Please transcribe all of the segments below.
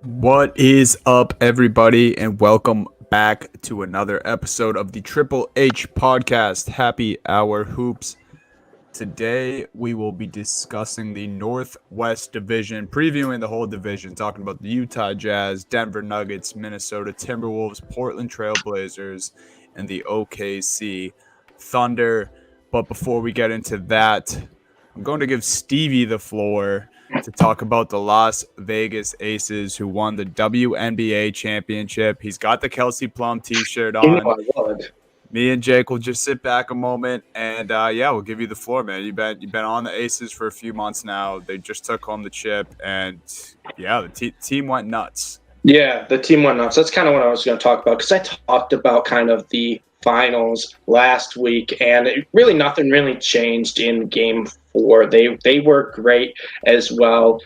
What is up, everybody, and welcome back to another episode of the Triple H podcast, Happy Hour Hoops. Today, we will be discussing the Northwest Division, previewing the whole division, talking about the Utah Jazz, Denver Nuggets, Minnesota Timberwolves, Portland Trailblazers, and the OKC Thunder. But before we get into that, I'm going to give Stevie the floor to talk about the Las Vegas Aces who won the WNBA championship. He's got the Kelsey Plum t-shirt You know on. I would. Me and Jake will just sit back a moment and we'll give you the floor, man. You've been on the Aces for a few months now. They just took home the chip, and the team went nuts. Yeah, the team went nuts. That's kind of what I was going to talk about because I talked about kind of the finals last week, and nothing really changed in Game 4. They were great as well.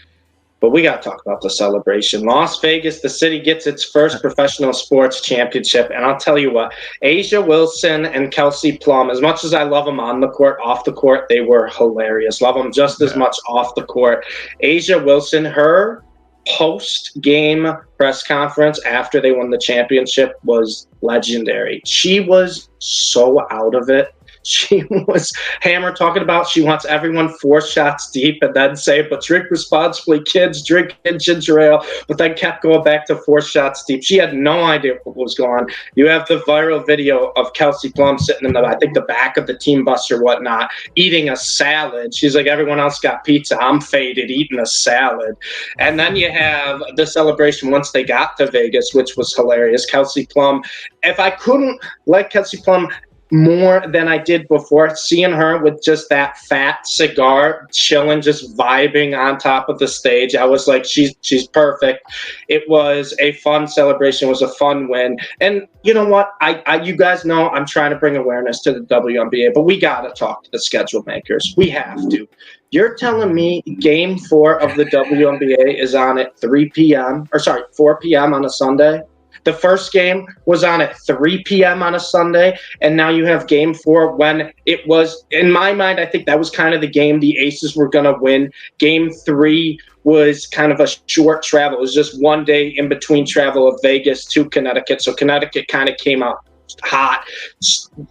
But we got to talk about the celebration. Las Vegas, the city gets its first professional sports championship. And I'll tell you what, Asia Wilson and Kelsey Plum, as much as I love them on the court, off the court, they were hilarious. Love them just as much off the court. Asia Wilson, her post-game press conference after they won the championship was legendary. She was so out of it. She was hammered talking about she wants everyone 4 shots deep and then say, but drink responsibly, kids, drink ginger ale, but then kept going back to 4 shots deep. She had no idea what was going on. You have the viral video of Kelsey Plum sitting in the back of the team bus or whatnot, eating a salad. She's like, everyone else got pizza. I'm faded, eating a salad. And then you have the celebration once they got to Vegas, which was hilarious. Kelsey Plum, if I couldn't like Kelsey Plum more than I did before, seeing her with just that fat cigar chilling, just vibing on top of the stage, I was like, she's perfect. It was a fun celebration. It was a fun win. And you know what? I you guys know I'm trying to bring awareness to the WNBA, but we got to talk to the schedule makers. We have to. You're telling me Game 4 of the WNBA is on at 4 p.m. on a Sunday? The first game was on at 3 p.m. on a Sunday, and now you have Game 4 when it was, in my mind, I think that was kind of the game the Aces were going to win. Game 3 was kind of a short travel. It was just one day in between travel of Vegas to Connecticut, so Connecticut kind of came out hot.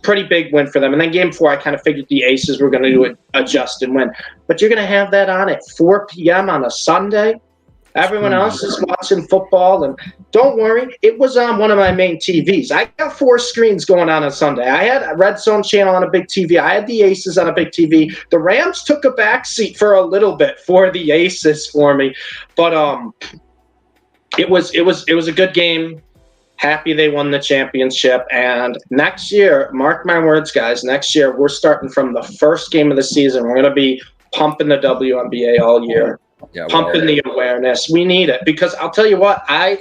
Pretty big win for them. And then Game 4, I kind of figured the Aces were going to do it, adjust and win. But you're going to have that on at 4 p.m. on a Sunday? Everyone else is watching football, and don't worry, it was on one of my main TVs. I got 4 screens going on Sunday. I had a Red Zone channel on a big TV. I had the Aces on a big TV. The Rams took a back seat for a little bit for the Aces for me, but it was a good game. Happy they won the championship, and next year, mark my words, guys. Next year, we're starting from the first game of the season. We're going to be pumping the WNBA all year. Pumping the awareness. We need it because I'll tell you what, I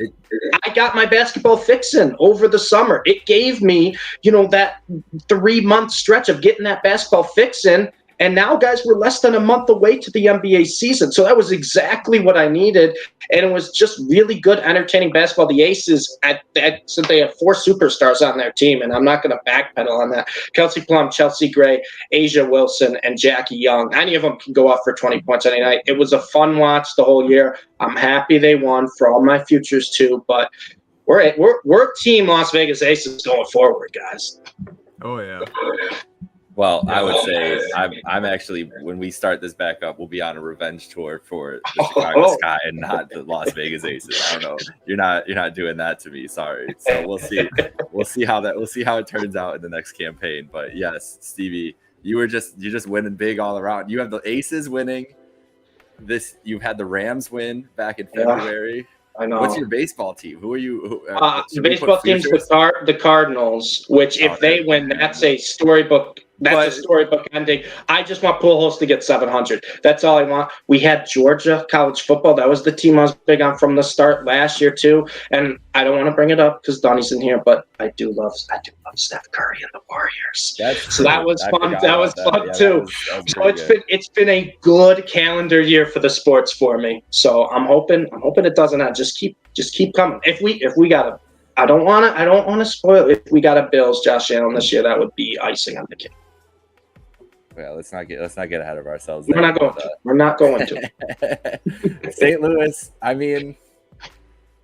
got my basketball fixin' over the summer. It gave me, that 3-month stretch of getting that basketball fixin'. And now, guys, we're less than a month away to the NBA season. So that was exactly what I needed. And it was just really good, entertaining basketball. The Aces, so they have 4 superstars on their team, and I'm not going to backpedal on that. Kelsey Plum, Chelsea Gray, Asia Wilson, and Jackie Young. Any of them can go off for 20 points any night. It was a fun watch the whole year. I'm happy they won for all my futures, too. But we're Team Las Vegas Aces going forward, guys. Oh, yeah. Well, I would say I'm actually, when we start this back up, we'll be on a revenge tour for the Chicago Sky and not the Las Vegas Aces. I don't know. You're not doing that to me. Sorry. So we'll see. We'll see how it turns out in the next campaign. But yes, Stevie, you're just winning big all around. You have the Aces winning. You've had the Rams win back in February. I know. What's your baseball team? Who are you? The baseball team's the Cardinals, which if they win, that's a storybook. That's a storybook ending. I just want Pujols to get 700. That's all I want. We had Georgia college football. That was the team I was big on from the start last year too. And I don't want to bring it up because Donnie's in here, but I do love Steph Curry and the Warriors. That was fun. That was fun too. So it's been a good calendar year for the sports for me. So I'm hoping it doesn't end. Just keep coming. If we got a I don't want to spoil it. If we got a Bills Josh Allen this year, that would be icing on the cake. Yeah, let's not get ahead of ourselves. We're not going to. St. Louis. I mean,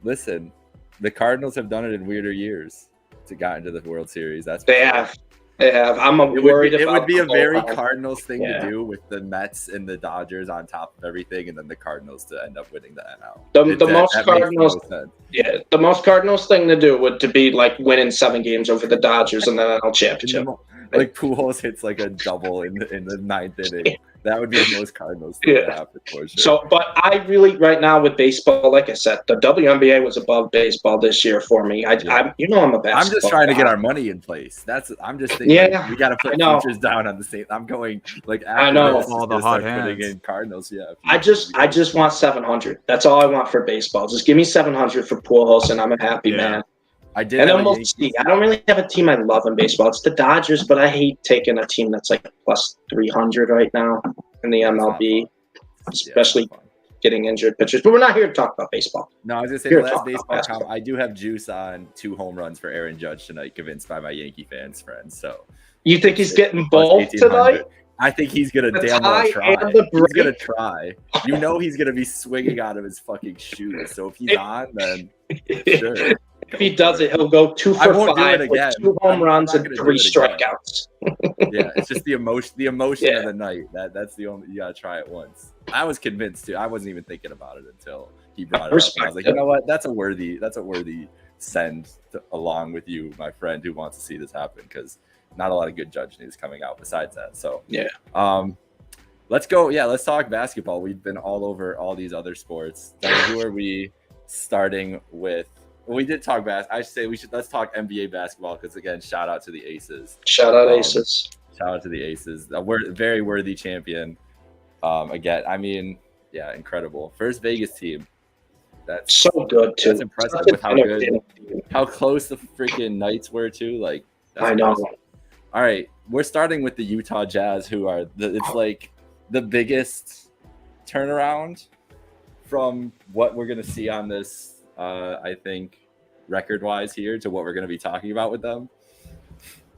listen, the Cardinals have done it in weirder years to get into the World Series. That's They have. I'm worried about. It would be a very bullpen. Cardinals thing to do with the Mets and the Dodgers on top of everything, and then the Cardinals to end up winning the NL. The most Cardinals thing to do would to be like winning 7 games over the Dodgers in the NL championship. Like Pujols hits like a double in the 9th inning. That would be the most Cardinals thing to happen for sure. So, but I really right now with baseball, like I said, the WNBA was above baseball this year for me. I'm a basketball. I'm just trying to get our money in place. I'm just thinking we got to put futures down on the same. I'm going like after I know all the hot hands. Putting in Cardinals. Yeah. I just want 700. That's all I want for baseball. Just give me 700 for Pujols, and I'm a happy man. I did. And then we'll see. I don't really have a team I love in baseball. It's the Dodgers, but I hate taking a team that's like plus 300 right now in the MLB, especially getting injured pitchers. But we're not here to talk about baseball. No, I was gonna say the last baseball comment. I do have juice on 2 home runs for Aaron Judge tonight, convinced by my Yankee fans friends. So you think he's getting both tonight? I think he's gonna damn well try. He's gonna try. You know he's gonna be swinging out of his fucking shoes. So if he's on, then sure. If he does it, he'll go 2 for 5 with 2 home runs and 3 strikeouts. Yeah, it's just the emotion of the night. That's the only, you gotta try it once. I was convinced too. I wasn't even thinking about it until he brought it up. And I was like, you know what? That's a worthy send along with you, my friend, who wants to see this happen, because not a lot of good Judge news coming out besides that. So let's go. Yeah, let's talk basketball. We've been all over all these other sports. Who are we starting with? Well, we did talk I say let's talk NBA basketball, because again, shout out to the Aces. Shout out Aces. Shout out to the Aces. A very worthy champion. Again, I mean, yeah, incredible. First Vegas team. That's so good too. That's impressive with how close the freaking Knights were too. Like, I know. Impressive. All right, we're starting with the Utah Jazz, who are it's like the biggest turnaround from what we're gonna see on this. I think record-wise here to what we're going to be talking about with them.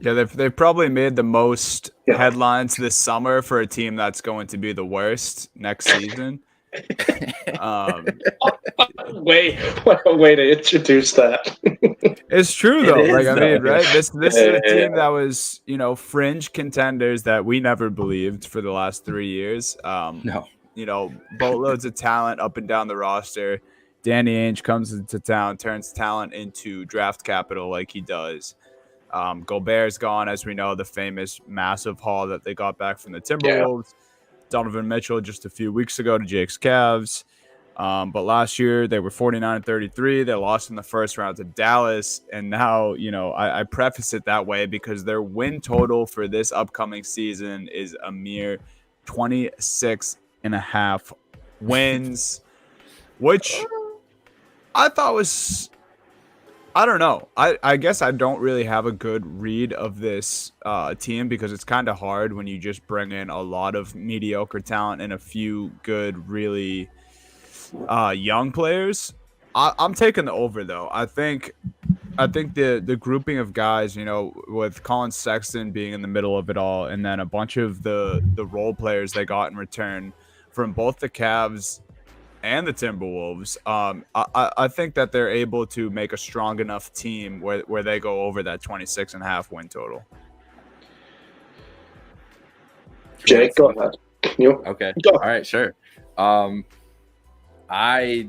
Yeah, they've probably made the most headlines this summer for a team that's going to be the worst next season. What a way to introduce that. It's true though. Right? This is a team that was, fringe contenders that we never believed for the last 3 years. No. Boatloads of talent up and down the roster. Danny Ainge comes into town, turns talent into draft capital like he does. Gobert's gone, as we know, the famous massive haul that they got back from the Timberwolves. Donovan Mitchell just a few weeks ago to Jake's Cavs. But last year they were 49-33. They lost in the first round to Dallas. And now, I preface it that way because their win total for this upcoming season is a mere 26.5 wins, which I thought was, I don't know. I guess I don't really have a good read of this team because it's kind of hard when you just bring in a lot of mediocre talent and a few good, really young players. I'm taking the over though. I think the grouping of guys, with Colin Sexton being in the middle of it all, and then a bunch of the role players they got in return from both the Cavs and the Timberwolves, I think that they're able to make a strong enough team where they go over that 26.5 win total. Jake, go ahead. Okay. Go. All right, sure. I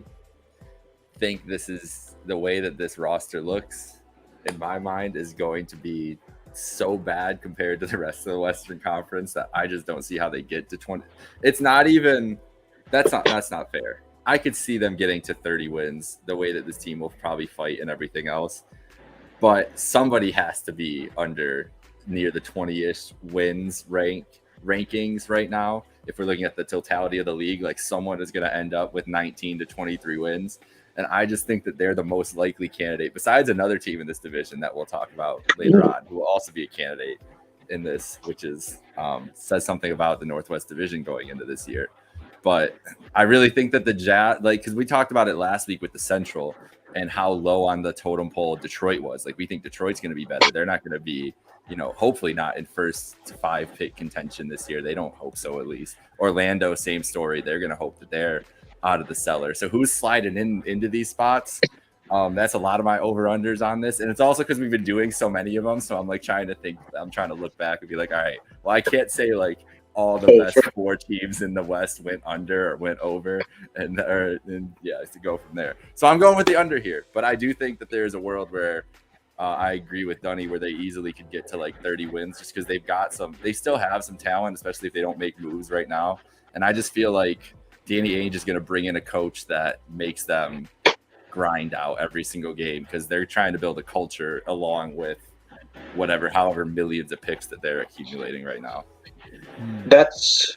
think this is the way that this roster looks, in my mind, is going to be so bad compared to the rest of the Western Conference that I just don't see how they get to 20. It's not even that's not fair. I could see them getting to 30 wins the way that this team will probably fight and everything else. But somebody has to be under near the 20-ish wins rankings right now. If we're looking at the totality of the league, like someone is going to end up with 19 to 23 wins. And I just think that they're the most likely candidate, besides another team in this division that we'll talk about later on, who will also be a candidate in this, which is says something about the Northwest Division going into this year. But I really think that the Jazz, because we talked about it last week with the Central and how low on the totem pole Detroit was. Like, we think Detroit's going to be better. They're not going to be, hopefully not in first to 5 pick contention this year. They don't hope so, at least. Orlando, same story. They're going to hope that they're out of the cellar. So who's sliding into these spots? That's a lot of my over-unders on this. And it's also because we've been doing so many of them. So I'm like trying to look back and be like, all right, well, I can't say like all the best 4 teams in the West went under or went over and to go from there. So I'm going with the under here. But I do think that there's a world where I agree with Dunny where they easily could get to like 30 wins just because they still have some talent, especially if they don't make moves right now. And I just feel like Danny Ainge is going to bring in a coach that makes them grind out every single game because they're trying to build a culture along with however millions of picks that they're accumulating right now. That's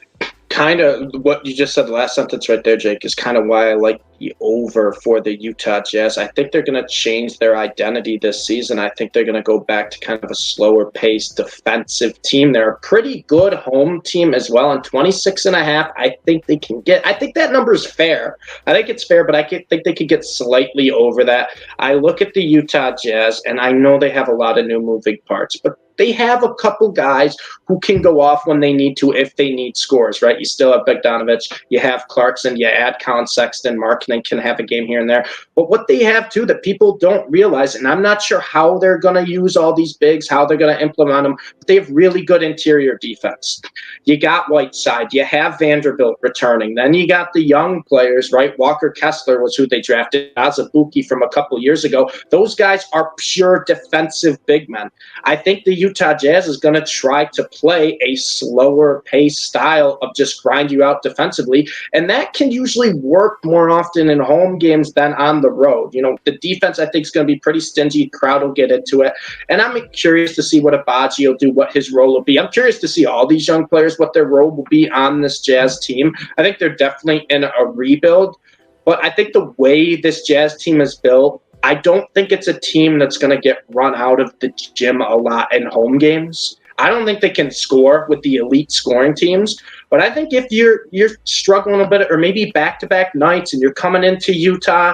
kind of what you just said. The last sentence right there, Jake, is kind of why I like the over for the Utah Jazz. I think they're going to change their identity this season. I think they're going to go back to kind of a slower paced defensive team. They're a pretty good home team as well. And 26.5, I think they can get. I think that number is fair. I think it's fair, but I think they could get slightly over that. I look at the Utah Jazz, and I know they have a lot of new moving parts, but they have a couple guys who can go off when they need to if they need scores, right? You still have Bogdanovich, you have Clarkson, you add Colin Sexton, Markkanen can have a game here and there. But what they have, too, that people don't realize, and I'm not sure how they're going to use all these bigs, how they're going to implement them, but they have really good interior defense. You got Whiteside, you have Vanderbilt returning. Then you got the young players, right? Walker Kessler was who they drafted, Azubuike from a couple years ago. Those guys are pure defensive big men. I think the Utah Jazz is going to try to play a slower pace style of just grind you out defensively, and that can usually work more often in home games than on the road. You know, the defense I think is going to be pretty stingy. Crowd will get into it, and I'm curious to see what Abaji will do, what his role will be. I'm curious to see all these young players, what their role will be on this Jazz team. I think they're definitely in a rebuild, but I think the way this Jazz team is built, I don't think it's a team that's going to get run out of the gym a lot in home games. I don't think they can score with the elite scoring teams. But I think if you're struggling a bit, or maybe back-to-back nights, and you're coming into Utah,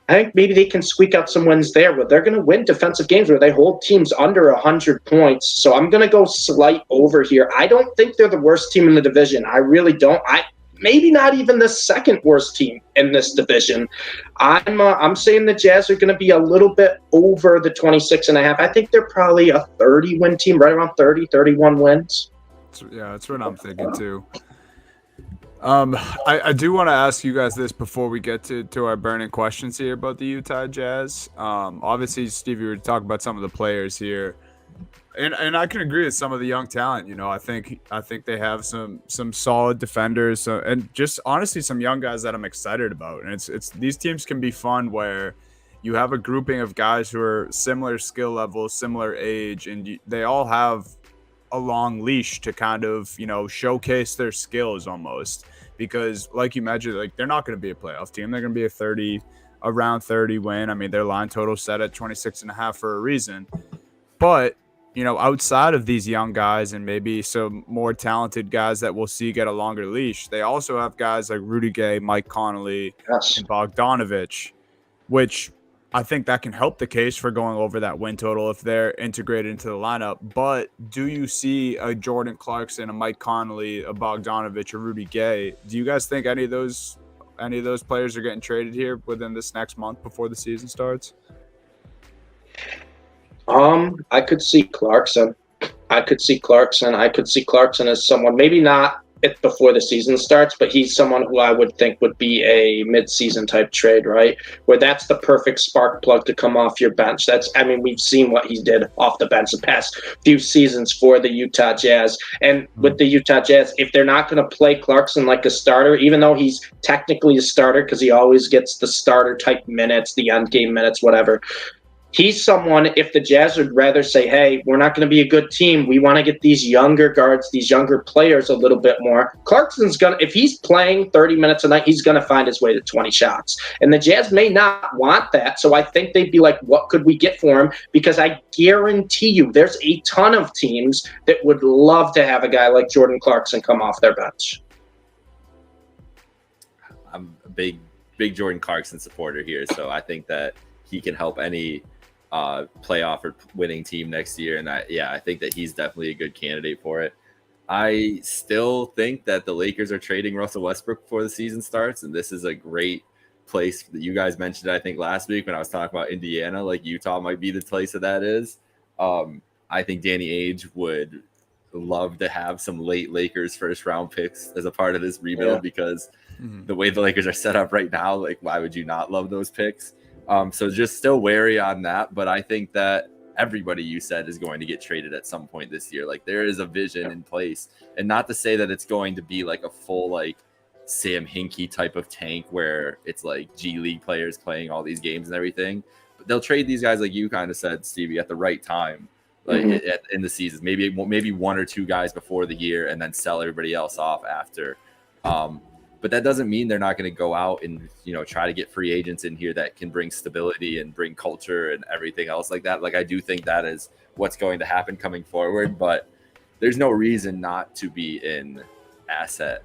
I think maybe they can squeak out some wins there. But they're going to win defensive games where they hold teams under 100 points. So I'm going to go slight over here. I don't think they're the worst team in the division. I really don't. Maybe not even the second worst team in this division. I'm saying the Jazz are going to be a little bit over the 26.5. I think they're probably a 30-win team, right around 30, 31 wins. Yeah, that's what I'm thinking too. I do want to ask you guys this before we get to our burning questions here about the Utah Jazz. Obviously, Steve, you were talking about some of the players here. And I can agree with some of the young talent. You know, I think they have some solid defenders, and just honestly some young guys that I'm excited about. And it's these teams can be fun where you have a grouping of guys who are similar skill level, similar age, and they all have a long leash to kind of, you know, showcase their skills almost. Because like you mentioned, like they're not going to be a playoff team. They're going to be around 30 win. I mean, their line total set at 26.5 for a reason. But you know, outside of these young guys and maybe some more talented guys that we'll see get a longer leash, they also have guys like Rudy Gay, Mike Conley, and Bogdanovich, which I think that can help the case for going over that win total if they're integrated into the lineup. But do you see a Jordan Clarkson, a Mike Conley, a Bogdanovich, a Rudy Gay? Do you guys think any of those players are getting traded here within this next month before the season starts? I could see Clarkson. I could see Clarkson as someone, maybe not before the season starts, but he's someone who I would think would be a mid-season type trade, right? Where that's the perfect spark plug to come off your bench. We've seen what he did off the bench the past few seasons for the Utah Jazz. And with the Utah Jazz, if they're not going to play Clarkson like a starter, even though he's technically a starter because he always gets the starter type minutes, the end game minutes, whatever, he's someone, if the Jazz would rather say, hey, we're not going to be a good team, we want to get these younger guards, these younger players a little bit more, Clarkson's going to, if he's playing 30 minutes a night, he's going to find his way to 20 shots. And the Jazz may not want that, so I think they'd be like, what could we get for him? Because I guarantee you there's a ton of teams that would love to have a guy like Jordan Clarkson come off their bench. I'm a big Jordan Clarkson supporter here, so I think that he can help any playoff or winning team next year. And I think that he's definitely a good candidate for it. I still think that the Lakers are trading Russell Westbrook before the season starts. And this is a great place that you guys mentioned, I think last week when I was talking about Indiana, like Utah might be the place that is. I think Danny Ainge would love to have some late Lakers first round picks as a part of this rebuild because the way the Lakers are set up right now, like why would you not love those picks? So just still wary on that. But I think that everybody you said is going to get traded at some point this year. Like there is a vision in place, and not to say that it's going to be like a full like Sam Hinkie type of tank where it's like G League players playing all these games and everything. But they'll trade these guys, like you kind of said, Stevie, at the right time, like in the seasons. Maybe one or two guys before the year, and then sell everybody else off after. But that doesn't mean they're not going to go out and try to get free agents in here that can bring stability and bring culture and everything else like that. Like I do think that is what's going to happen coming forward. But there's no reason not to be in asset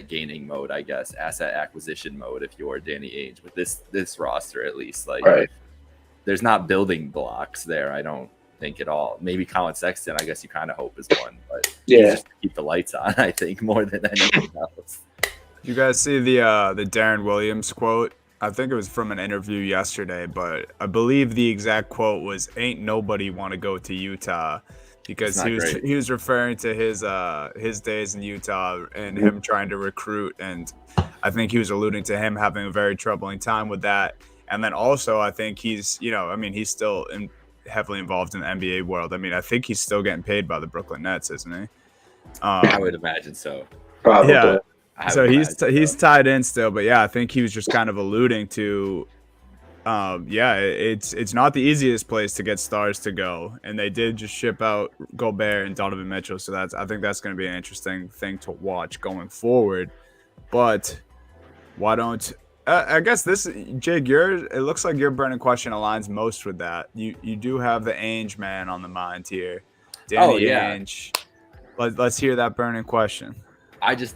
gaining mode, I guess, asset acquisition mode if you're Danny Ainge with this roster at least. Like there's not building blocks there, I don't think at all. Maybe Colin Sexton, I guess you kind of hope is one, but just to keep the lights on, I think, more than anything else. You guys see the Darren Williams quote? I think it was from an interview yesterday, but I believe the exact quote was "Ain't nobody want to go to Utah," because he was referring to his days in Utah and him trying to recruit, and I think he was alluding to him having a very troubling time with that. And then also, I think he's he's still heavily involved in the NBA world. I mean, I think he's still getting paid by the Brooklyn Nets, isn't he? I would imagine so. Probably. Yeah. So he's tied in still, but yeah, I think he was just kind of alluding to, it's not the easiest place to get stars to go, and they did just ship out Gobert and Donovan Mitchell, so I think that's going to be an interesting thing to watch going forward. But why don't I guess this, Jake, it looks like your burning question aligns most with that. You do have the Ainge man on the mind here, Danny Ainge. Let's hear that burning question.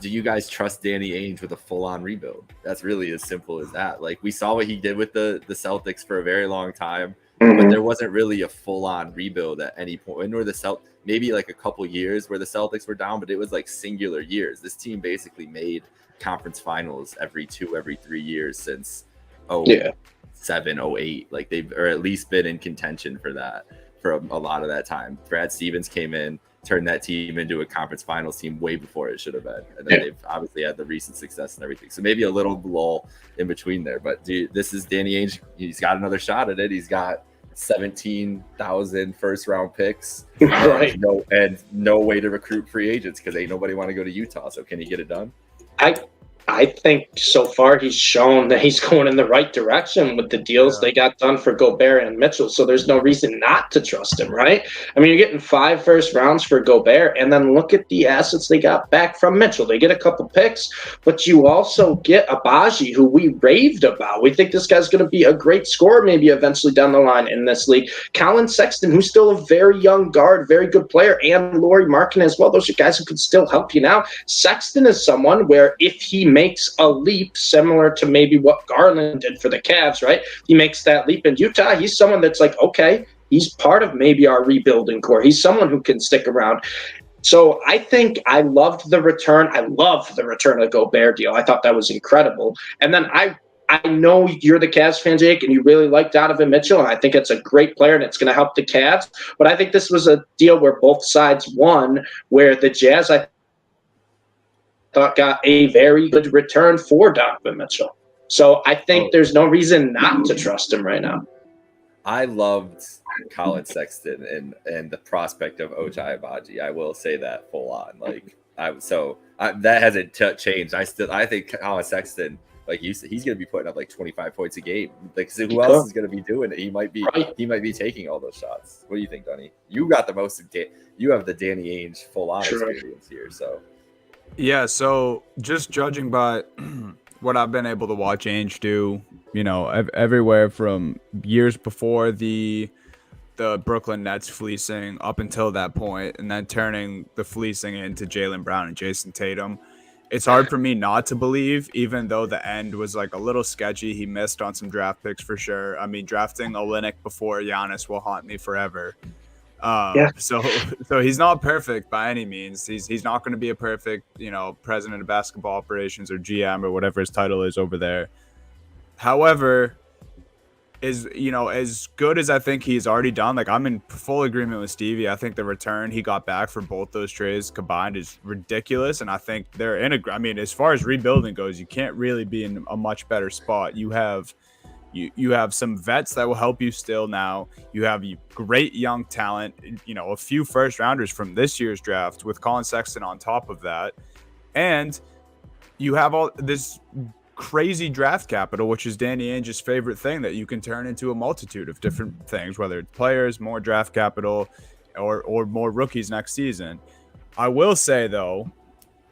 Do you guys trust Danny Ainge with a full-on rebuild? That's really as simple as that. Like we saw what he did with the Celtics for a very long time, but there wasn't really a full-on rebuild at any point. Nor maybe like a couple years where the Celtics were down, but it was like singular years. This team basically made conference finals every 3 years since 07, 08. Like they've or at least been in contention for that for a lot of that time. Brad Stevens came in, turned that team into a conference finals team way before it should have been. And then they've obviously had the recent success and everything. So maybe a little lull in between there. But this is Danny Ainge. He's got another shot at it. He's got 17,000 first round picks and no way to recruit free agents because ain't nobody want to go to Utah. So can he get it done? I think so far he's shown that he's going in the right direction with the deals they got done for Gobert and Mitchell. So there's no reason not to trust him, right? I mean, you're getting 5 first rounds for Gobert, and then look at the assets they got back from Mitchell. They get a couple picks, but you also get Abaji, who we raved about. We think this guy's going to be a great scorer maybe eventually down the line in this league. Colin Sexton, who's still a very young guard, very good player, and Lauri Markkanen as well. Those are guys who could still help you now. Sexton is someone where if he makes a leap similar to maybe what Garland did for the Cavs, right? He makes that leap in Utah. He's someone that's like, okay, he's part of maybe our rebuilding core. He's someone who can stick around. So I think I loved the return. I love the return of the Gobert deal. I thought that was incredible. And then I know you're the Cavs fan, Jake, and you really like Donovan Mitchell, and I think it's a great player and it's going to help the Cavs. But I think this was a deal where both sides won, where the Jazz, I thought, got a very good return for Donovan Mitchell. So I think there's no reason not to trust him right now. I loved Colin Sexton and the prospect of Ochai Agbaji. I will say that full on. Like that hasn't changed. I think Colin Sexton, like you said, he's going to be putting up like 25 points a game. Like, so who else is going to be doing it? He might be taking all those shots. What do you think, Dunny? You got the most. You have the Danny Ainge full on experience here, so. Yeah, so just judging by what I've been able to watch Ainge do, everywhere from years before the Brooklyn Nets fleecing up until that point, and then turning the fleecing into Jaylen Brown and Jason Tatum, it's hard for me not to believe, even though the end was like a little sketchy. He missed on some draft picks for sure. I mean, drafting Olynyk before Giannis will haunt me forever. So he's not perfect by any means. He's not going to be a perfect, president of basketball operations or GM or whatever his title is over there. However, as good as I think he's already done, like I'm in full agreement with Stevie. I think the return he got back for both those trades combined is ridiculous, and I think they're I mean, as far as rebuilding goes, you can't really be in a much better spot. You have some vets that will help you still now. You have great young talent, a few first rounders from this year's draft with Colin Sexton on top of that. And you have all this crazy draft capital, which is Danny Ainge's favorite thing, that you can turn into a multitude of different things, whether it's players, more draft capital, or more rookies next season. I will say, though,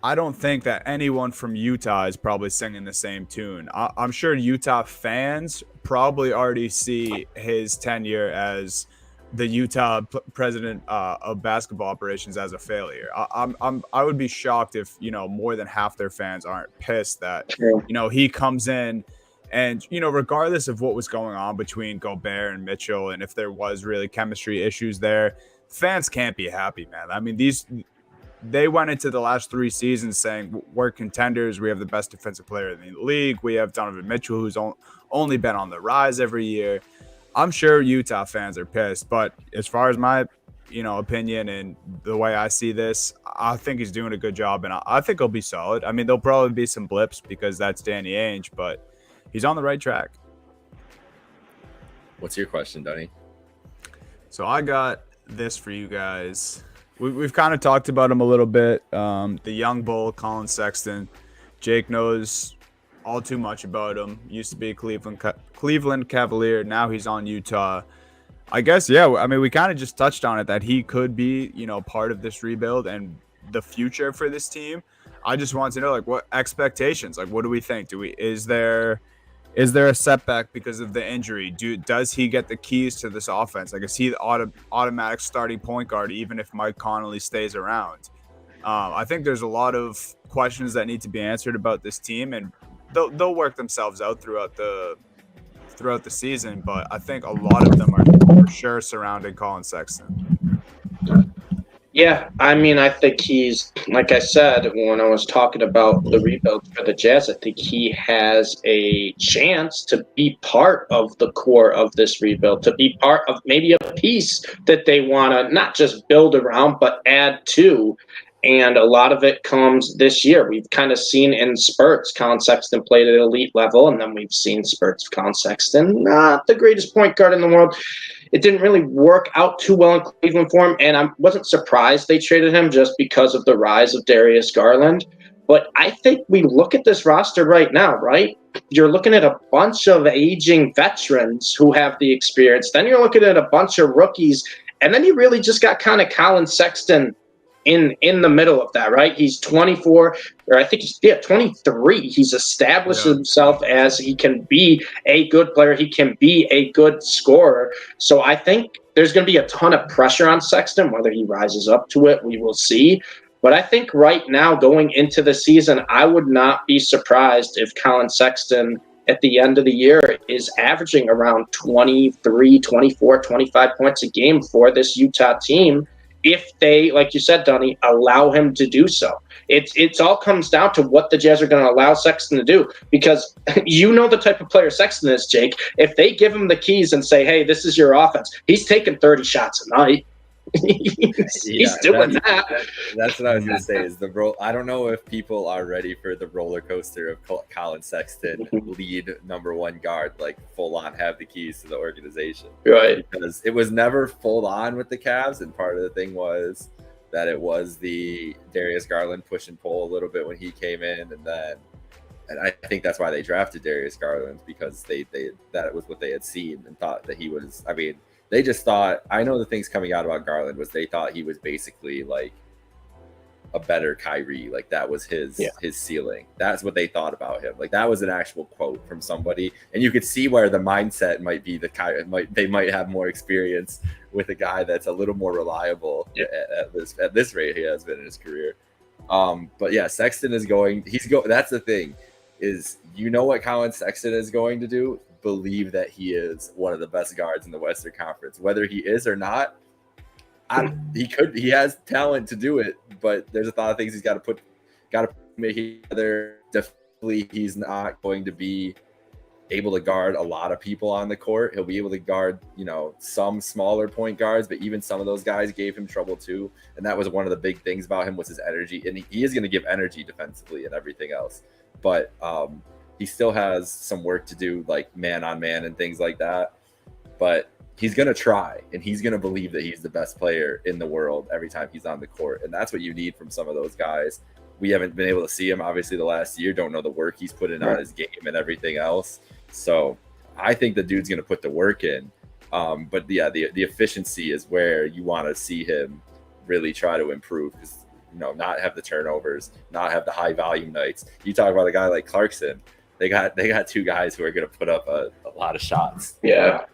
I don't think that anyone from Utah is probably singing the same tune. I'm sure Utah fans probably already see his tenure as the Utah president of basketball operations as a failure. I would be shocked if more than half their fans aren't pissed that he comes in and regardless of what was going on between Gobert and Mitchell, and if there was really chemistry issues there, fans can't be happy, man. I mean, they went into the last 3 seasons saying we're contenders. We have the best defensive player in the league. We have Donovan Mitchell, who's only been on the rise every year. I'm sure Utah fans are pissed, but as far as my, opinion and the way I see this, I think he's doing a good job, and I think he'll be solid. I mean, there'll probably be some blips because that's Danny Ainge, but he's on the right track. What's your question, Donnie? So I got this for you guys. We've kind of talked about him a little bit. The young bull, Colin Sexton. Jake knows all too much about him. Used to be a Cleveland Cavalier. Now he's on Utah. I guess, yeah, I mean, we kind of just touched on it, that he could be, part of this rebuild and the future for this team. I just want to know, like, what expectations? Like, what do we think? Is there a setback because of the injury? Does he get the keys to this offense? Like, is he the automatic starting point guard even if Mike Conley stays around? I think there's a lot of questions that need to be answered about this team, and they'll work themselves out throughout the season. But I think a lot of them are for sure surrounding Colin Sexton. Yeah, I mean, I think he's, like I said, when I was talking about the rebuild for the Jazz, I think he has a chance to be part of the core of this rebuild, to be part of maybe a piece that they want to not just build around, but add to. And a lot of it comes this year. We've kind of seen in spurts, Colin Sexton played at elite level, and then we've seen spurts of Colin Sexton, not the greatest point guard in the world. It didn't really work out too well in Cleveland for him, and I wasn't surprised they traded him just because of the rise of Darius Garland. But I think we look at this roster right now, right? You're looking at a bunch of aging veterans who have the experience. Then you're looking at a bunch of rookies, and then you really just got kind of Colin Sexton in the middle of that, right? He's 24, or I think he's 23. He's established himself as he can be a good player. He can be a good scorer. So I think there's going to be a ton of pressure on Sexton. Whether he rises up to it, we will see. But I think right now, going into the season, I would not be surprised if Colin Sexton at the end of the year is averaging around 23, 24, 25 points a game for this Utah team, if they, like you said, Donnie, allow him to do so. It's all comes down to what the Jazz are going to allow Sexton to do, because you know the type of player Sexton is, Jake. If they give him the keys and say, hey, this is your offense, he's taking 30 shots a night. he's doing that. That's what I was going to say is I don't know if people are ready for the roller coaster of Colin Sexton, lead number one guard, like full on have the keys to the organization. Right. Because it was never full on with the Cavs. And part of the thing was that it was the Darius Garland push and pull a little bit when he came in. And I think that's why they drafted Darius Garland, because that was what they had seen and thought that he was, I mean, they just thought, I know the things coming out about Garland was they thought he was basically like a better Kyrie. Like that was his ceiling. That's what they thought about him. Like that was an actual quote from somebody. And you could see where the mindset might be they might have more experience with a guy that's a little more reliable at this rate he has been in his career. But yeah, Sexton is that's the thing is, what Colin Sexton is going to do? Believe that he is one of the best guards in the Western Conference. Whether he is or not, He has talent to do it, but there's a lot of things he's got to make it together. Definitely, he's not going to be able to guard a lot of people on the court. He'll be able to guard, some smaller point guards, but even some of those guys gave him trouble too. And that was one of the big things about him was his energy. And he is going to give energy defensively and everything else. But he still has some work to do, like man on man and things like that. But he's going to try, and he's going to believe that he's the best player in the world every time he's on the court. And that's what you need from some of those guys. We haven't been able to see him, obviously, the last year. Don't know the work he's put in on his game and everything else. So I think the dude's going to put the work in. But the efficiency is where you want to see him really try to improve, because not have the turnovers, not have the high volume nights. You talk about a guy like Clarkson. They got two guys who are going to put up a lot of shots. Yeah.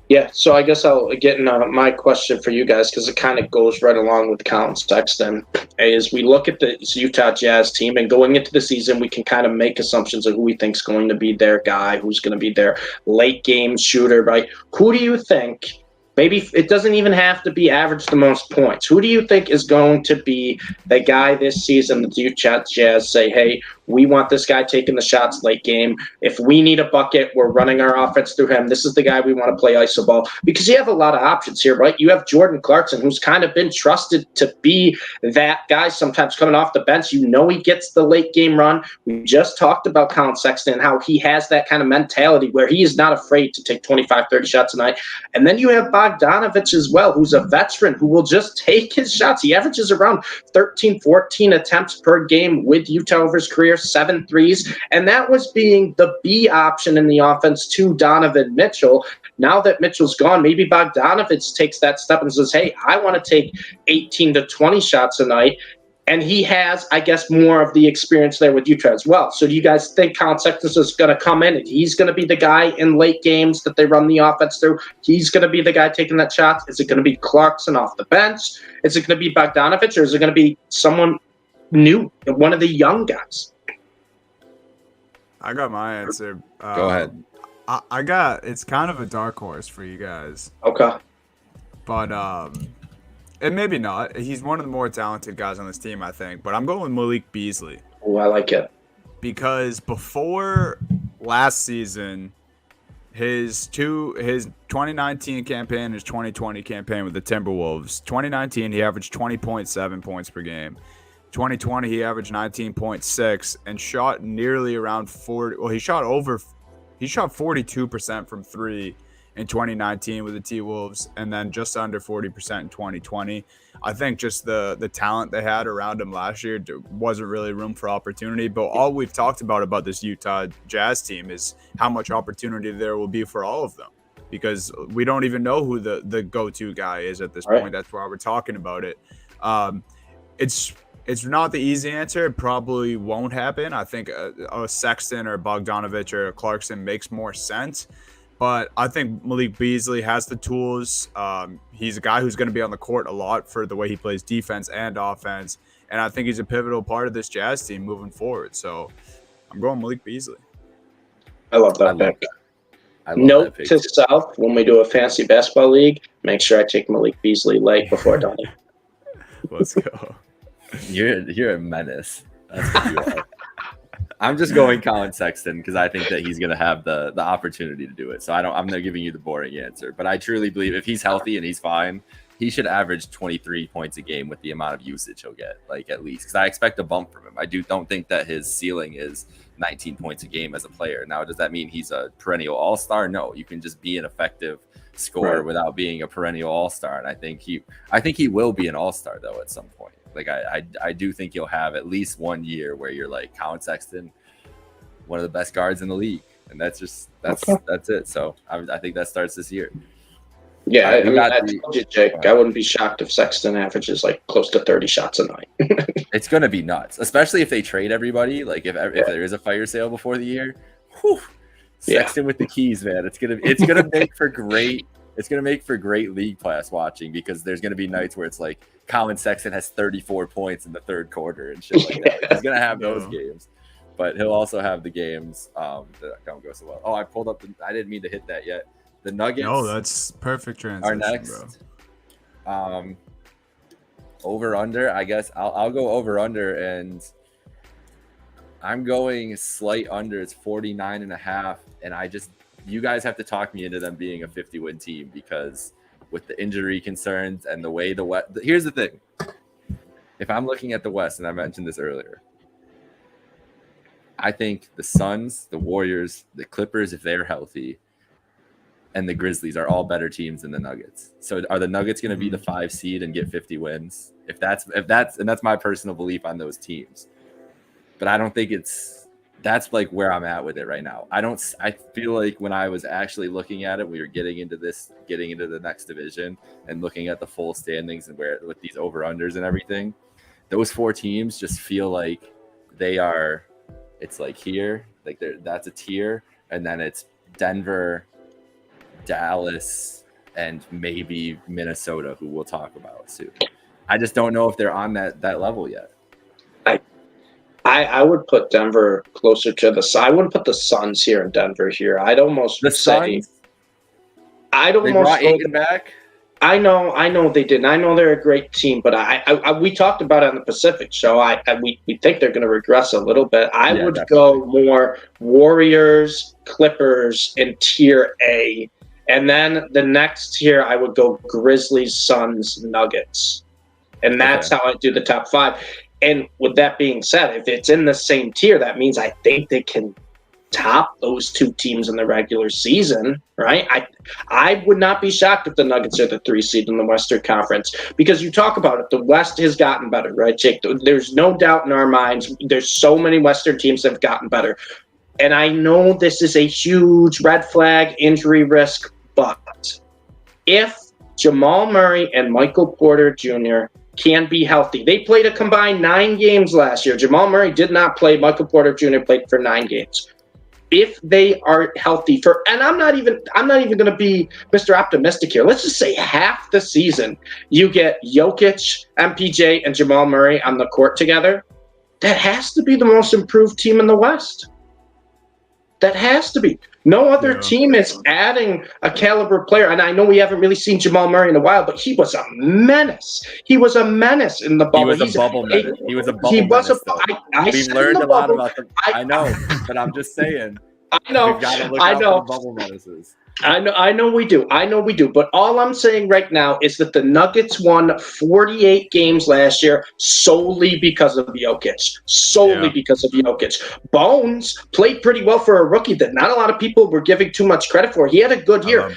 Yeah, so I guess I'll get in my question for you guys, because it kind of goes right along with Colin Sexton. Is we look at the Utah Jazz team, and going into the season, we can kind of make assumptions of who we think is going to be their guy, who's going to be their late game shooter, right? Who do you think? Maybe it doesn't even have to be average the most points. Who do you think is going to be the guy this season that the Utah Jazz say, hey, we want this guy taking the shots late game. If we need a bucket, we're running our offense through him. This is the guy we want to play iso ball. Because you have a lot of options here, right? You have Jordan Clarkson, who's kind of been trusted to be that guy sometimes coming off the bench. He gets the late game run. We just talked about Colin Sexton and how he has that kind of mentality where he is not afraid to take 25, 30 shots a night. And then you have Bogdanovich as well, who's a veteran who will just take his shots. He averages around 13, 14 attempts per game with Utah over his career, 7 threes. And that was being the B option in the offense to Donovan Mitchell. Now that Mitchell's gone, maybe Bogdanovich takes that step and says, hey, I want to take 18 to 20 shots a night. And he has, I guess, more of the experience there with Utah as well. So do you guys think Colin Sexton is going to come in and he's going to be the guy in late games that they run the offense through? He's going to be the guy taking that shot? Is it going to be Clarkson off the bench? Is it going to be Bogdanovich, or is it going to be someone new, one of the young guys? I got my answer. Go ahead. I got, it's kind of a dark horse for you guys. Okay. But and maybe not. He's one of the more talented guys on this team, I think. But I'm going with Malik Beasley. Oh, I like it. Because before last season, his 2019 campaign, his 2020 campaign with the Timberwolves, 2019 he averaged 20.7 points per game. 2020 he averaged 19.6 and shot nearly around 40. Well, he shot 42% from three in 2019 with the T-Wolves, and then just under 40% in 2020. I think just the talent they had around him last year wasn't really room for opportunity. But all we've talked about this Utah Jazz team is how much opportunity there will be for all of them, because we don't even know who the go-to guy is at this point. That's why we're talking about it. It's not the easy answer. It probably won't happen. I think a Sexton or Bogdanovich or Clarkson makes more sense. But I think Malik Beasley has the tools. He's a guy who's going to be on the court a lot for the way he plays defense and offense. And I think he's a pivotal part of this Jazz team moving forward. So I'm going Malik Beasley. I love that pick. Note to self, when we do a fantasy basketball league, make sure I take Malik Beasley late before Donnie. Let's go. You're a menace. That's what you are. I'm just going Colin Sexton because I think that he's going to have the opportunity to do it. So I'm not giving you the boring answer, but I truly believe if he's healthy and he's fine, he should average 23 points a game with the amount of usage he'll get, like at least. Because I expect a bump from him. I don't think that his ceiling is 19 points a game as a player. Now, does that mean he's a perennial all-star? No, you can just be an effective scorer without being a perennial all-star. And I think he will be an all-star though at some point. Like I do think you'll have at least 1 year where you're like Colin Sexton, one of the best guards in the league, and that's it. So I think that starts this year. Yeah, I told you, Jake. I wouldn't be shocked if Sexton averages like close to 30 shots a night. It's gonna be nuts, especially if they trade everybody. Like if there is a fire sale before the year, Sexton with the keys, man. It's gonna make for great. It's going to make for great league pass watching, because there's going to be nights where it's like Colin Sexton has 34 points in the third quarter and shit like that. He's going to have those games, but he'll also have the games that don't go so well. Oh, I pulled up I didn't mean to hit that yet. The Nuggets. No, that's perfect transition, are next. Over under. I guess I'll go over under, and I'm going slight under. It's 49.5, and you guys have to talk me into them being a 50-win team, because with the injury concerns and the way the West. Here's the thing. If I'm looking at the West, and I mentioned this earlier, I think the Suns, the Warriors, the Clippers, if they're healthy, and the Grizzlies are all better teams than the Nuggets. So are the Nuggets going to be the 5 seed and get 50 wins? If that's my personal belief on those teams. But I don't think that's like where I'm at with it right now. I feel like when I was actually looking at it, we were getting into the next division and looking at the full standings and where with these over-unders and everything, those 4 teams just feel like it's like here, like that's a tier, and then it's Denver, Dallas, and maybe Minnesota, who we'll talk about soon. I just don't know if they're on that level yet. I would put Denver closer to I wouldn't put the Suns here in Denver here. I'd almost the Suns. They brought Aiton back. I know they didn't. I know they're a great team, but we talked about it on the Pacific show. We think they're going to regress a little bit. I would go more Warriors, Clippers, and tier A. And then the next tier, I would go Grizzlies, Suns, Nuggets. And that's how I do the top 5. And with that being said, if it's in the same tier, that means I think they can top those 2 teams in the regular season, right? I would not be shocked if the Nuggets are the 3 seed in the Western Conference, because you talk about it, the West has gotten better, right, Jake? There's no doubt in our minds. There's so many Western teams that have gotten better. And I know this is a huge red flag, injury risk, but if Jamal Murray and Michael Porter Jr. can be healthy. They played a combined 9 games last year. Jamal Murray did not play. Michael Porter Jr. played for 9 games. If they are healthy and I'm not even going to be Mr. Optimistic here. Let's just say half the season you get Jokic, MPJ, and Jamal Murray on the court together. That has to be the most improved team in the West. That has to be. No other team is adding a caliber player. And I know we haven't really seen Jamal Murray in a while, but he was a menace. He was a menace in the bubble. He was a bubble menace. We've learned a lot about them. I know, but I'm just saying. I know. We've got to look out for the bubble menaces. I know we do. But all I'm saying right now is that the Nuggets won 48 games last year solely because of Jokic. Because of Jokic. Bones played pretty well for a rookie that not a lot of people were giving too much credit for. He had a good year.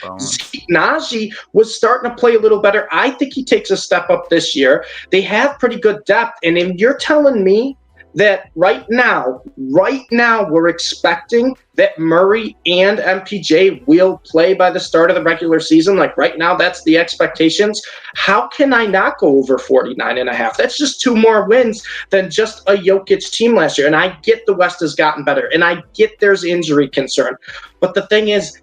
Najee was starting to play a little better. I think he takes a step up this year. They have pretty good depth. And if you're telling me that right now we're expecting that Murray and MPJ will play by the start of the regular season. Like right now, that's the expectations. How can I not go over 49.5? That's just 2 more wins than just a Jokic team last year. And I get the West has gotten better, and I get there's injury concern. But the thing is,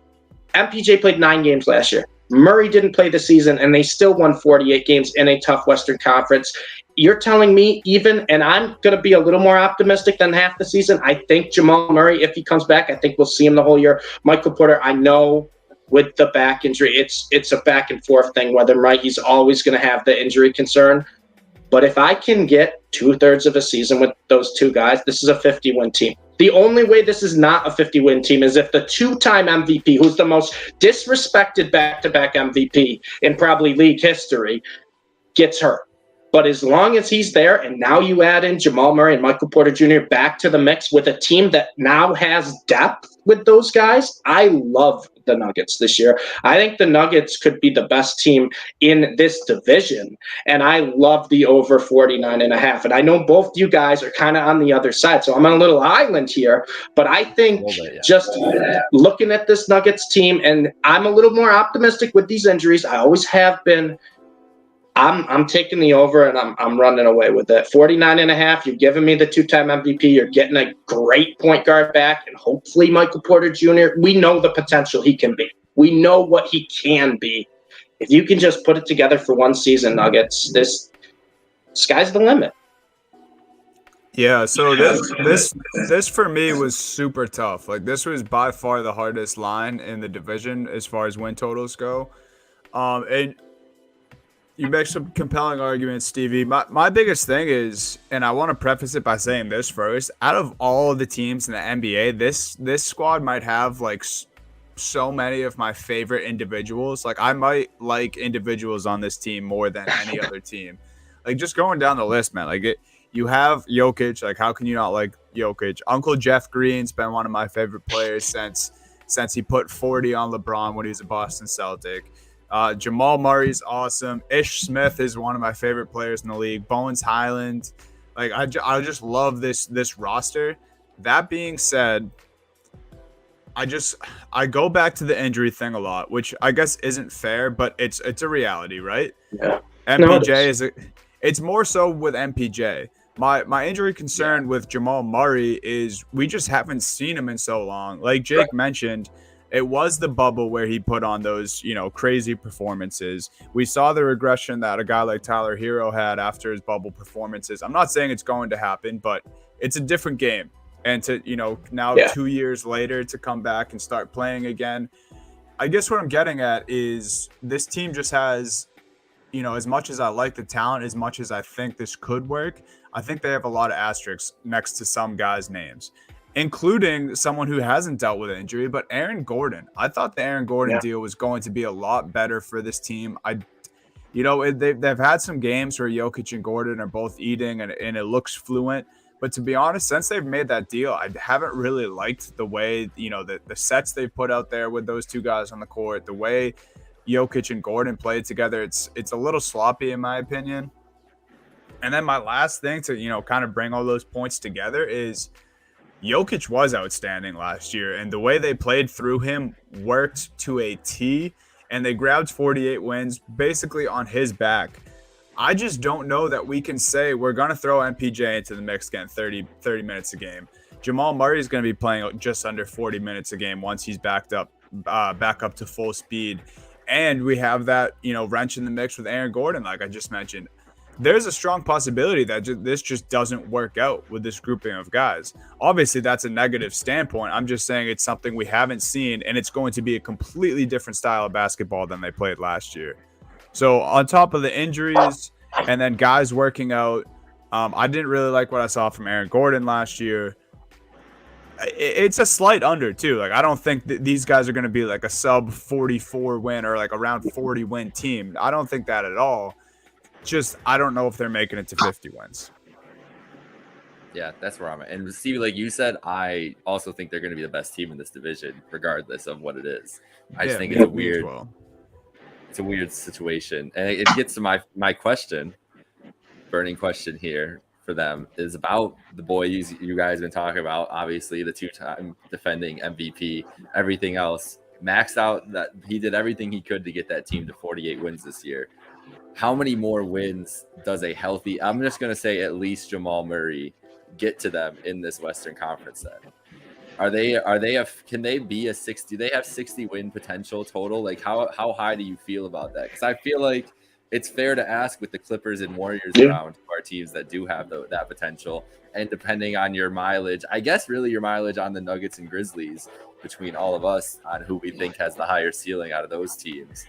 MPJ played 9 games last year. Murray didn't play the season, and they still won 48 games in a tough Western Conference. You're telling me and I'm going to be a little more optimistic than half the season, I think Jamal Murray, if he comes back, I think we'll see him the whole year. Michael Porter, I know with the back injury, it's a back and forth thing, whether he's always going to have the injury concern. But if I can get 2/3 of a season with those 2 guys, this is a 50-win team. The only way this is not a 50-win team is if the 2-time MVP, who's the most disrespected back-to-back MVP in probably league history, gets hurt. But as long as he's there, and now you add in Jamal Murray and Michael Porter Jr. back to the mix with a team that now has depth with those guys, I love the Nuggets this year. I think the Nuggets could be the best team in this division, and I love the over 49.5. And I know both you guys are kind of on the other side, so I'm on a little island here, but I think just looking at this Nuggets team, and I'm a little more optimistic with these injuries. I always have been. I'm taking the over, and I'm running away with it. 49.5. You're giving me the 2-time MVP. You're getting a great point guard back, and hopefully Michael Porter Jr. We know the potential he can be. We know what he can be. If you can just put it together for one season, Nuggets, this sky's the limit. Yeah, so this for me was super tough. Like this was by far the hardest line in the division as far as win totals go. And you make some compelling arguments, Stevie. My biggest thing is, and I want to preface it by saying this first: out of all of the teams in the NBA, this squad might have like so many of my favorite individuals. Like I might like individuals on this team more than any other team. Like just going down the list, man. Like you have Jokic. Like how can you not like Jokic? Uncle Jeff Green's been one of my favorite players since he put 40 on LeBron when he was a Boston Celtic. Jamal Murray's awesome. Ish Smith is one of my favorite players in the league. Bones Highland, like I just love this roster. That being said, I go back to the injury thing a lot, which I guess isn't fair, but it's a reality, right? Yeah. MPJ it's more so with MPJ. My injury concern with Jamal Murray is we just haven't seen him in so long. Like Jake mentioned, it was the bubble where he put on those, crazy performances. We saw the regression that a guy like Tyler Hero had after his bubble performances. I'm not saying it's going to happen, but it's a different game. And to, now 2 years later to come back and start playing again, I guess what I'm getting at is this team just has, as much as I like the talent, as much as I think this could work, I think they have a lot of asterisks next to some guys' names, including someone who hasn't dealt with injury, but Aaron Gordon. I thought the Aaron Gordon deal was going to be a lot better for this team. They've had some games where Jokic and Gordon are both eating and it looks fluent. But to be honest, since they've made that deal, I haven't really liked the way, the sets they've put out there with those two guys on the court, the way Jokic and Gordon played together. It's a little sloppy in my opinion. And then my last thing to, kind of bring all those points together is Jokic was outstanding last year, and the way they played through him worked to a T, and they grabbed 48 wins basically on his back. I just don't know that we can say we're going to throw MPJ into the mix getting 30 minutes a game. Jamal Murray is going to be playing just under 40 minutes a game once he's back up to full speed. And we have that, wrench in the mix with Aaron Gordon, like I just mentioned. There's a strong possibility that this just doesn't work out with this grouping of guys. Obviously, that's a negative standpoint. I'm just saying it's something we haven't seen, and it's going to be a completely different style of basketball than they played last year. So on top of the injuries and then guys working out, I didn't really like what I saw from Aaron Gordon last year. It's a slight under too. Like I don't think these guys are going to be like a sub 44 win or like around 40 win team. I don't think that at all. Just I don't know if they're making it to 50 wins. Yeah, that's where I'm at. And Stevie, like you said, I also think they're going to be the best team in this division, regardless of what it is. I just think it's a weird. It's a weird situation, and it gets to my question, burning question here for them is about the boys you guys have been talking about. Obviously, the 2-time defending MVP, everything else maxed out. That he did everything he could to get that team to 48 wins this year. How many more wins does a healthy? I'm just going to say at least Jamal Murray get to them in this Western Conference set. Can they be a 60? Do they have 60 win potential total? Like how high do you feel about that? Because I feel like it's fair to ask with the Clippers and Warriors around our teams that do have that potential. And depending on your mileage, I guess really your mileage on the Nuggets and Grizzlies between all of us on who we think has the higher ceiling out of those teams.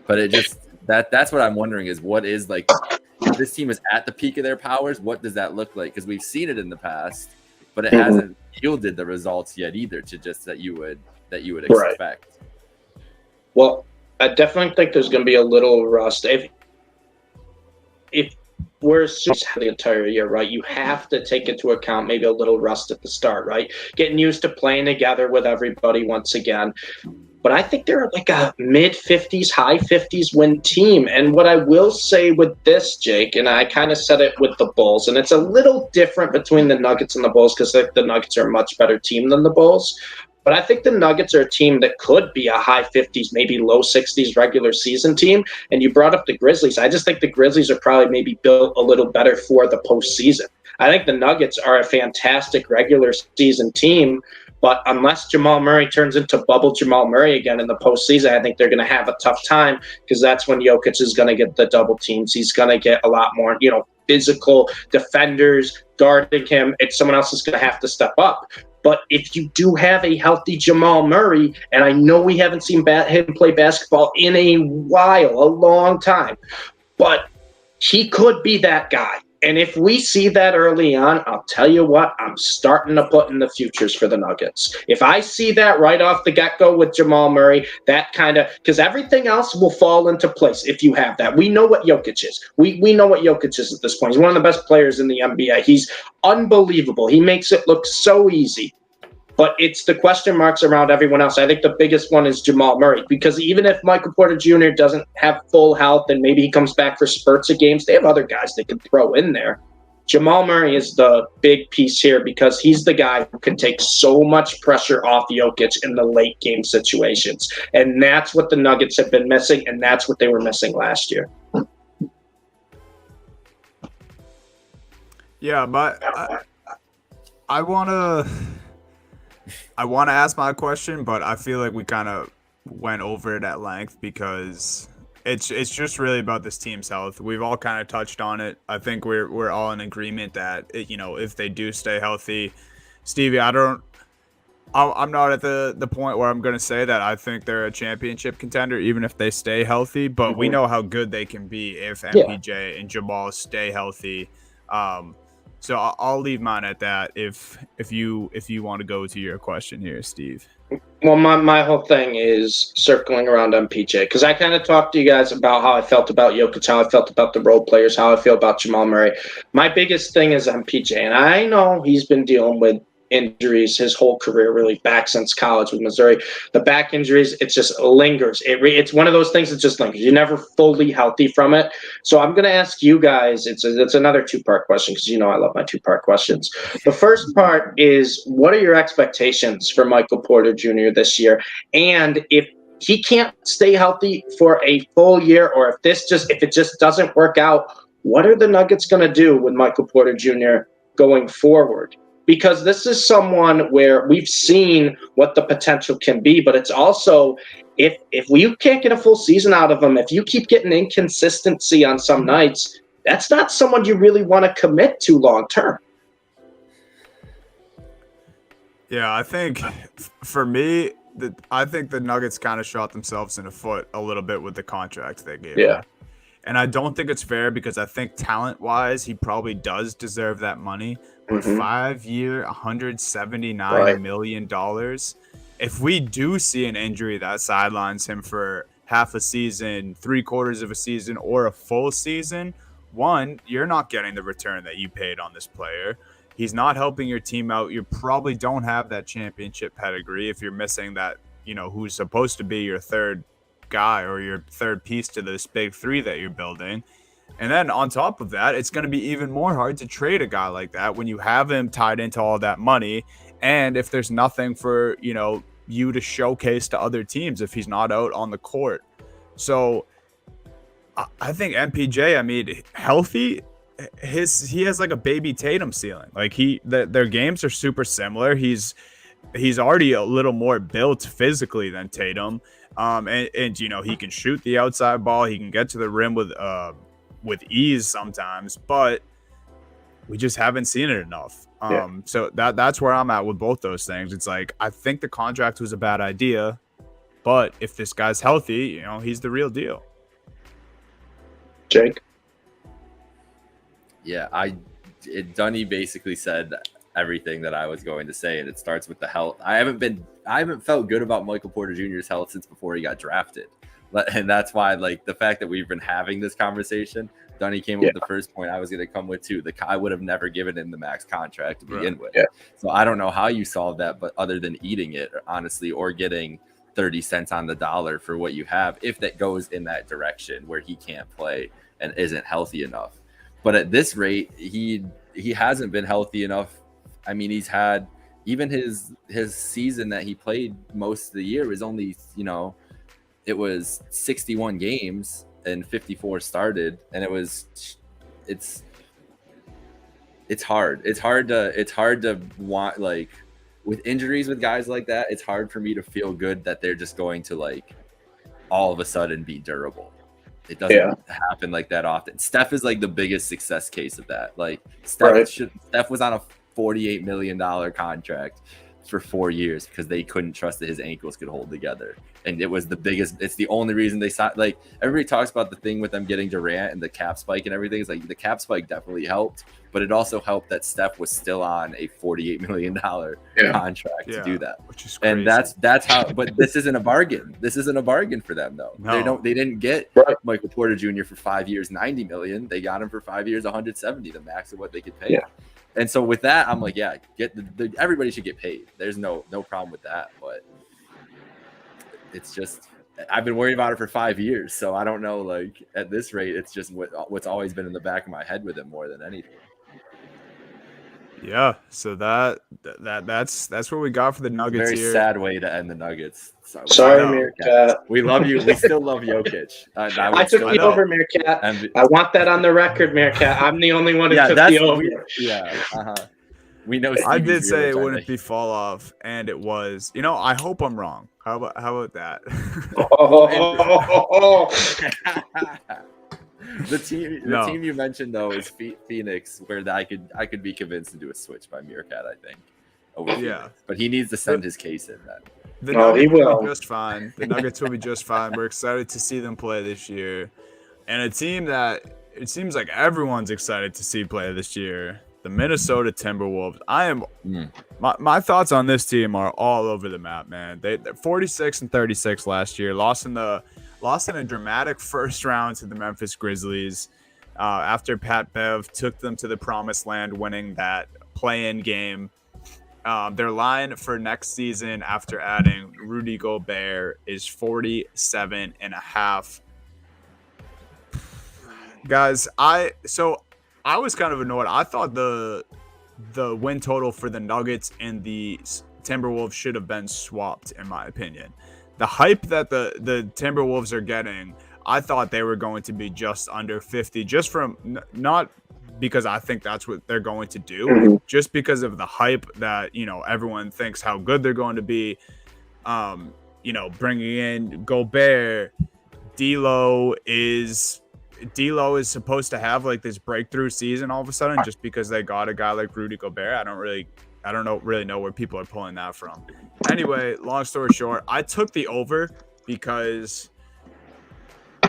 But it just that's what I'm wondering is what is like if this team is at the peak of their powers, what does that look like? Because we've seen it in the past, but it hasn't yielded the results yet either to just that you would expect. Right. Well, I definitely think there's going to be a little rust. If we're just the entire year, right, you have to take into account maybe a little rust at the start, right? Getting used to playing together with everybody once again. But I think they're like a mid-50s, high 50s win team. And what I will say with this, Jake, and I kind of said it with the Bulls, and it's a little different between the Nuggets and the Bulls because the Nuggets are a much better team than the Bulls. But I think the Nuggets are a team that could be a high 50s, maybe low 60s regular season team. And you brought up the Grizzlies. I just think the Grizzlies are probably maybe built a little better for the postseason. I think the Nuggets are a fantastic regular season team. But unless Jamal Murray turns into bubble Jamal Murray again in the postseason, I think they're going to have a tough time because that's when Jokic is going to get the double teams. He's going to get a lot more, physical defenders guarding him, and someone else is going to have to step up. But if you do have a healthy Jamal Murray, and I know we haven't seen him play basketball in a while, a long time, but he could be that guy. And if we see that early on, I'll tell you what, I'm starting to put in the futures for the Nuggets. If I see that right off the get-go with Jamal Murray, that kind of, because everything else will fall into place if you have that. We know what Jokic is. We know what Jokic is at this point. He's one of the best players in the NBA. He's unbelievable. He makes it look so easy. But it's the question marks around everyone else. I think the biggest one is Jamal Murray, because even if Michael Porter Jr. doesn't have full health and maybe he comes back for spurts of games, they have other guys they can throw in there. Jamal Murray is the big piece here because he's the guy who can take so much pressure off Jokic in the late game situations. And that's what the Nuggets have been missing, and that's what they were missing last year. Yeah, but I want to ask my question, but I feel like we kind of went over it at length because it's just really about this team's health. We've all kind of touched on it. I think we're all in agreement that if they do stay healthy, Stevie, I'm not at the point where I'm going to say that I think they're a championship contender, even if they stay healthy. But we know how good they can be if MPJ and Jamal stay healthy. So I'll leave mine at that. If you want to go to your question here, Steve. Well, my whole thing is circling around MPJ because I kind of talked to you guys about how I felt about Jokic, how I felt about the role players, how I feel about Jamal Murray. My biggest thing is MPJ, and I know he's been dealing with injuries his whole career, really back since college with Missouri. The back injuries, it just lingers. It's one of those things that just lingers. You're never fully healthy from it. So I'm going to ask you guys, it's another two-part question because I love my two-part questions. The first part is, what are your expectations for Michael Porter Jr. this year? And if he can't stay healthy for a full year, or if it just doesn't work out, what are the Nuggets going to do with Michael Porter Jr. going forward? Because this is someone where we've seen what the potential can be, but it's also if you can't get a full season out of him, if you keep getting inconsistency on some nights, that's not someone you really want to commit to long term. Yeah, I think for me, I think the Nuggets kind of shot themselves in the foot a little bit with the contract they gave him. And I don't think it's fair because I think talent-wise, he probably does deserve that money. But 5-year, $179 million. If we do see an injury that sidelines him for half a season, 3/4 of a season, or a full season, one, you're not getting the return that you paid on this player. He's not helping your team out. You probably don't have that championship pedigree if you're missing that, who's supposed to be your third guy or your third piece to this big three that you're building. And then on top of that, it's going to be even more hard to trade a guy like that when you have him tied into all that money. And if there's nothing for, you to showcase to other teams if he's not out on the court. So I think MPJ, healthy, he has like a baby Tatum ceiling. Like their games are super similar. He's already a little more built physically than Tatum. And he can shoot the outside ball. He can get to the rim with ease sometimes, but we just haven't seen it enough. So that's where I'm at with both those things. It's like, I think the contract was a bad idea, but if this guy's healthy, he's the real deal. Jake? Yeah, Dunny basically said everything that I was going to say, and it starts with the health. I haven't felt good about Michael Porter Jr.'s health since before he got drafted. And that's why, the fact that we've been having this conversation, Dunny came up with the first point I was going to come with too. I would have never given him the max contract to begin with. Yeah. So I don't know how you solve that, but other than eating it, honestly, or getting 30 cents on the dollar for what you have, if that goes in that direction where he can't play and isn't healthy enough. But at this rate, he hasn't been healthy enough. He's had even his season that he played most of the year was only, it was 61 games and 54 started, and it's hard. It's hard to want, with injuries with guys like that, it's hard for me to feel good that they're just going to all of a sudden be durable. It doesn't happen like that often. Steph is like the biggest success case of that. Like Steph was on a $48 million contract for 4 years because they couldn't trust that his ankles could hold together. And it was the biggest, it's the only reason they signed. Like everybody talks about the thing with them getting Durant and the cap spike and everything. It's like the cap spike definitely helped, but it also helped that Steph was still on a $48 million contract to do that. Which is crazy. And that's how, but this isn't a bargain. This isn't a bargain for them though. No. They didn't get Michael Porter Jr. for 5 years, $90 million. They got him for 5 years, $170, the max of what they could pay. Yeah. And so with that, I'm like, yeah, get everybody should get paid. There's no problem with that, but it's just I've been worried about it for 5 years, so I don't know. Like at this rate, it's just what's always been in the back of my head with it more than anything. Yeah, so that's what we got for the Nuggets Very here. sad way to end the Nuggets. Sorry, Meerkat. We love you. We still love Jokic. I took the over, Meerkat. I want that on the record, Meerkat. I'm the only one who took the over. We know. I did say it wouldn't be fall off, and it was. I hope I'm wrong. How about that? The team you mentioned though is Phoenix, where I could be convinced to do a switch by Meerkat. I think. But he needs to send his case in. The Nuggets will be just fine. The Nuggets will be just fine. We're excited to see them play this year, and a team that it seems like everyone's excited to see play this year. The Minnesota Timberwolves. My thoughts on this team are all over the map, man. They're 46-36 last year. Lost in a dramatic first round to the Memphis Grizzlies after Pat Bev took them to the promised land, winning that play-in game. Their line for next season after adding Rudy Gobert is 47.5. Guys, I was kind of annoyed. I thought the win total for the Nuggets and the Timberwolves should have been swapped, in my opinion. The hype that the Timberwolves are getting, I thought they were going to be just under 50, just from not because I think that's what they're going to do, just because of the hype that, everyone thinks how good they're going to be. Bringing in Gobert, D'Lo is supposed to have like this breakthrough season all of a sudden just because they got a guy like Rudy Gobert. I don't really know where people are pulling that from. Anyway, long story short, I took the over because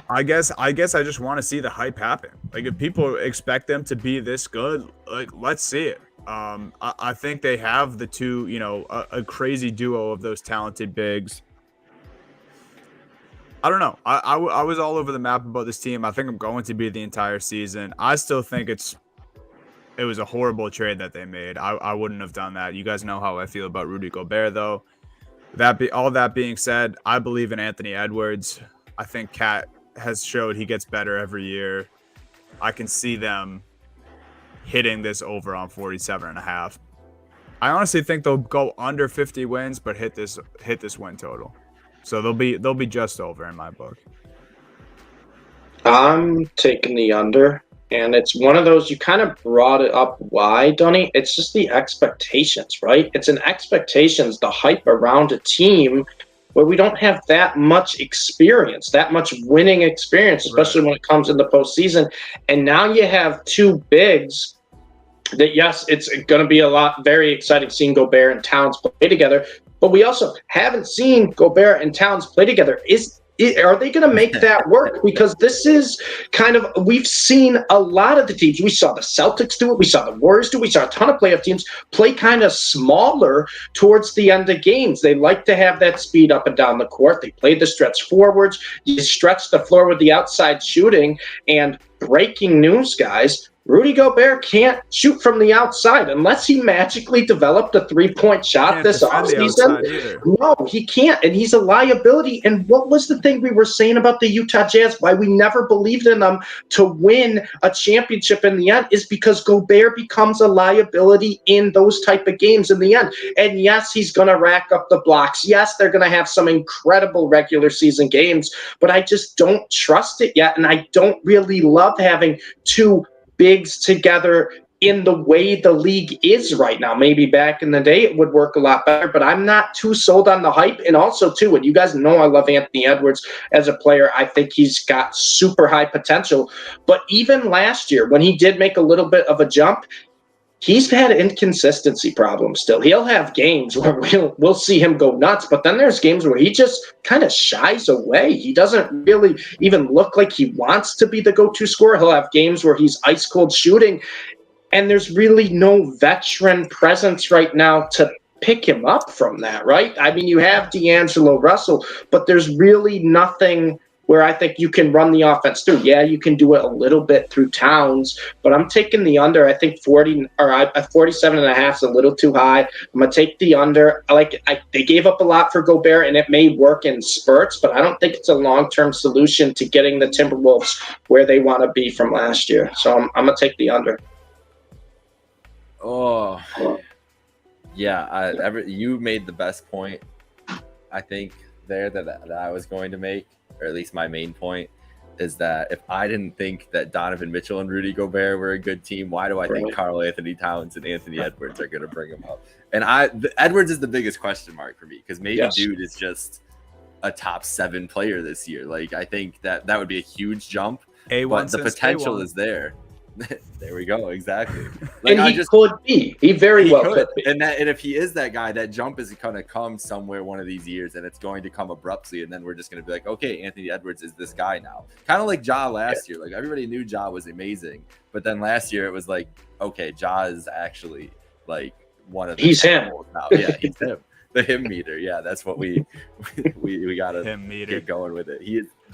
I guess I just want to see the hype happen. Like if people expect them to be this good, like let's see it. I think they have the two, a crazy duo of those talented bigs. I don't know. I was all over the map about this team. I think I'm going to be the entire season. I still think it was a horrible trade that they made. I wouldn't have done that. You guys know how I feel about Rudy Gobert, though. All that being said, I believe in Anthony Edwards. I think Cat has showed he gets better every year. I can see them hitting this over on 47.5. I honestly think they'll go under 50 wins, but hit this win total. So they'll be just over in my book. I'm taking the under, and it's one of those, you kind of brought it up. Why, Dunny? It's just the expectations, right? It's an expectations, the hype around a team where we don't have that much experience, that much winning experience, especially when it comes in the postseason. And now you have two bigs that, yes, it's going to be very exciting seeing Gobert and Towns play together. But we also haven't seen Gobert and Towns play together. Are they going to make that work? Because this is we've seen a lot of the teams. We saw the Celtics do it. We saw the Warriors do it. We saw a ton of playoff teams play kind of smaller towards the end of games. They like to have that speed up and down the court. They play the stretch forwards. You stretch the floor with the outside shooting. And breaking news, guys, Rudy Gobert can't shoot from the outside unless he magically developed a three-point shot this offseason. No, he can't, and he's a liability. And what was the thing we were saying about the Utah Jazz, why we never believed in them to win a championship in the end, is because Gobert becomes a liability in those type of games in the end. And yes, he's going to rack up the blocks. Yes, they're going to have some incredible regular season games, but I just don't trust it yet, and I don't really love having two bigs together in the way the league is right now. Maybe back in the day it would work a lot better, but I'm not too sold on the hype. And also, too, and you guys know I love Anthony Edwards as a player. I think he's got super high potential. But even last year, when he did make a little bit of a jump, he's had inconsistency problems still. He'll have games where we'll see him go nuts, but then there's games where he just kind of shies away. He doesn't really even look like he wants to be the go-to scorer. He'll have games where he's ice cold shooting, and there's really no veteran presence right now to pick him up from that, right? I mean, you have D'Angelo Russell, but there's really nothing where I think you can run the offense through. Yeah, you can do it a little bit through Towns, but I'm taking the under. I think 47.5 is a little too high. I'm going to take the under. They gave up a lot for Gobert, and it may work in spurts, but I don't think it's a long-term solution to getting the Timberwolves where they want to be from last year. So I'm going to take the under. Oh, yeah. You made the best point, I think, there that I was going to make, or at least my main point, is that if I didn't think that Donovan Mitchell and Rudy Gobert were a good team, why do I think Karl Anthony Towns and Anthony Edwards are going to bring them up? And Edwards is the biggest question mark for me, because maybe dude is just a top 7 player this year. Like, I think that would be a huge jump, but the potential is there. There we go. Exactly. Like, and could be. He very well could be. And if he is that guy, that jump is going to come somewhere one of these years, and it's going to come abruptly, and then we're just going to be like, okay, Anthony Edwards is this guy now. Kind of like Ja last year. Like, everybody knew Ja was amazing, but then last year it was like, okay, Ja is actually like one of the he's him now. Yeah, he's him. The him meter. Yeah, that's what we gotta get going with it.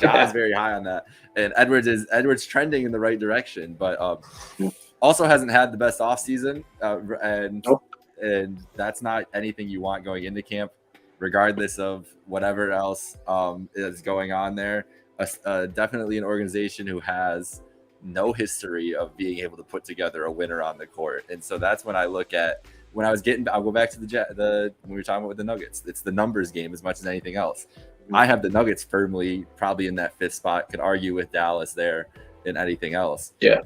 Ja is very high on that, and Edwards trending in the right direction, but also hasn't had the best offseason, and that's not anything you want going into camp, regardless of whatever else is going on there. Definitely an organization who has no history of being able to put together a winner on the court, and so that's when I look at. I'll go back to when we were talking about with the Nuggets. It's the numbers game as much as anything else. I have the Nuggets firmly probably in that 5th spot. Could argue with Dallas there and anything else. Yeah.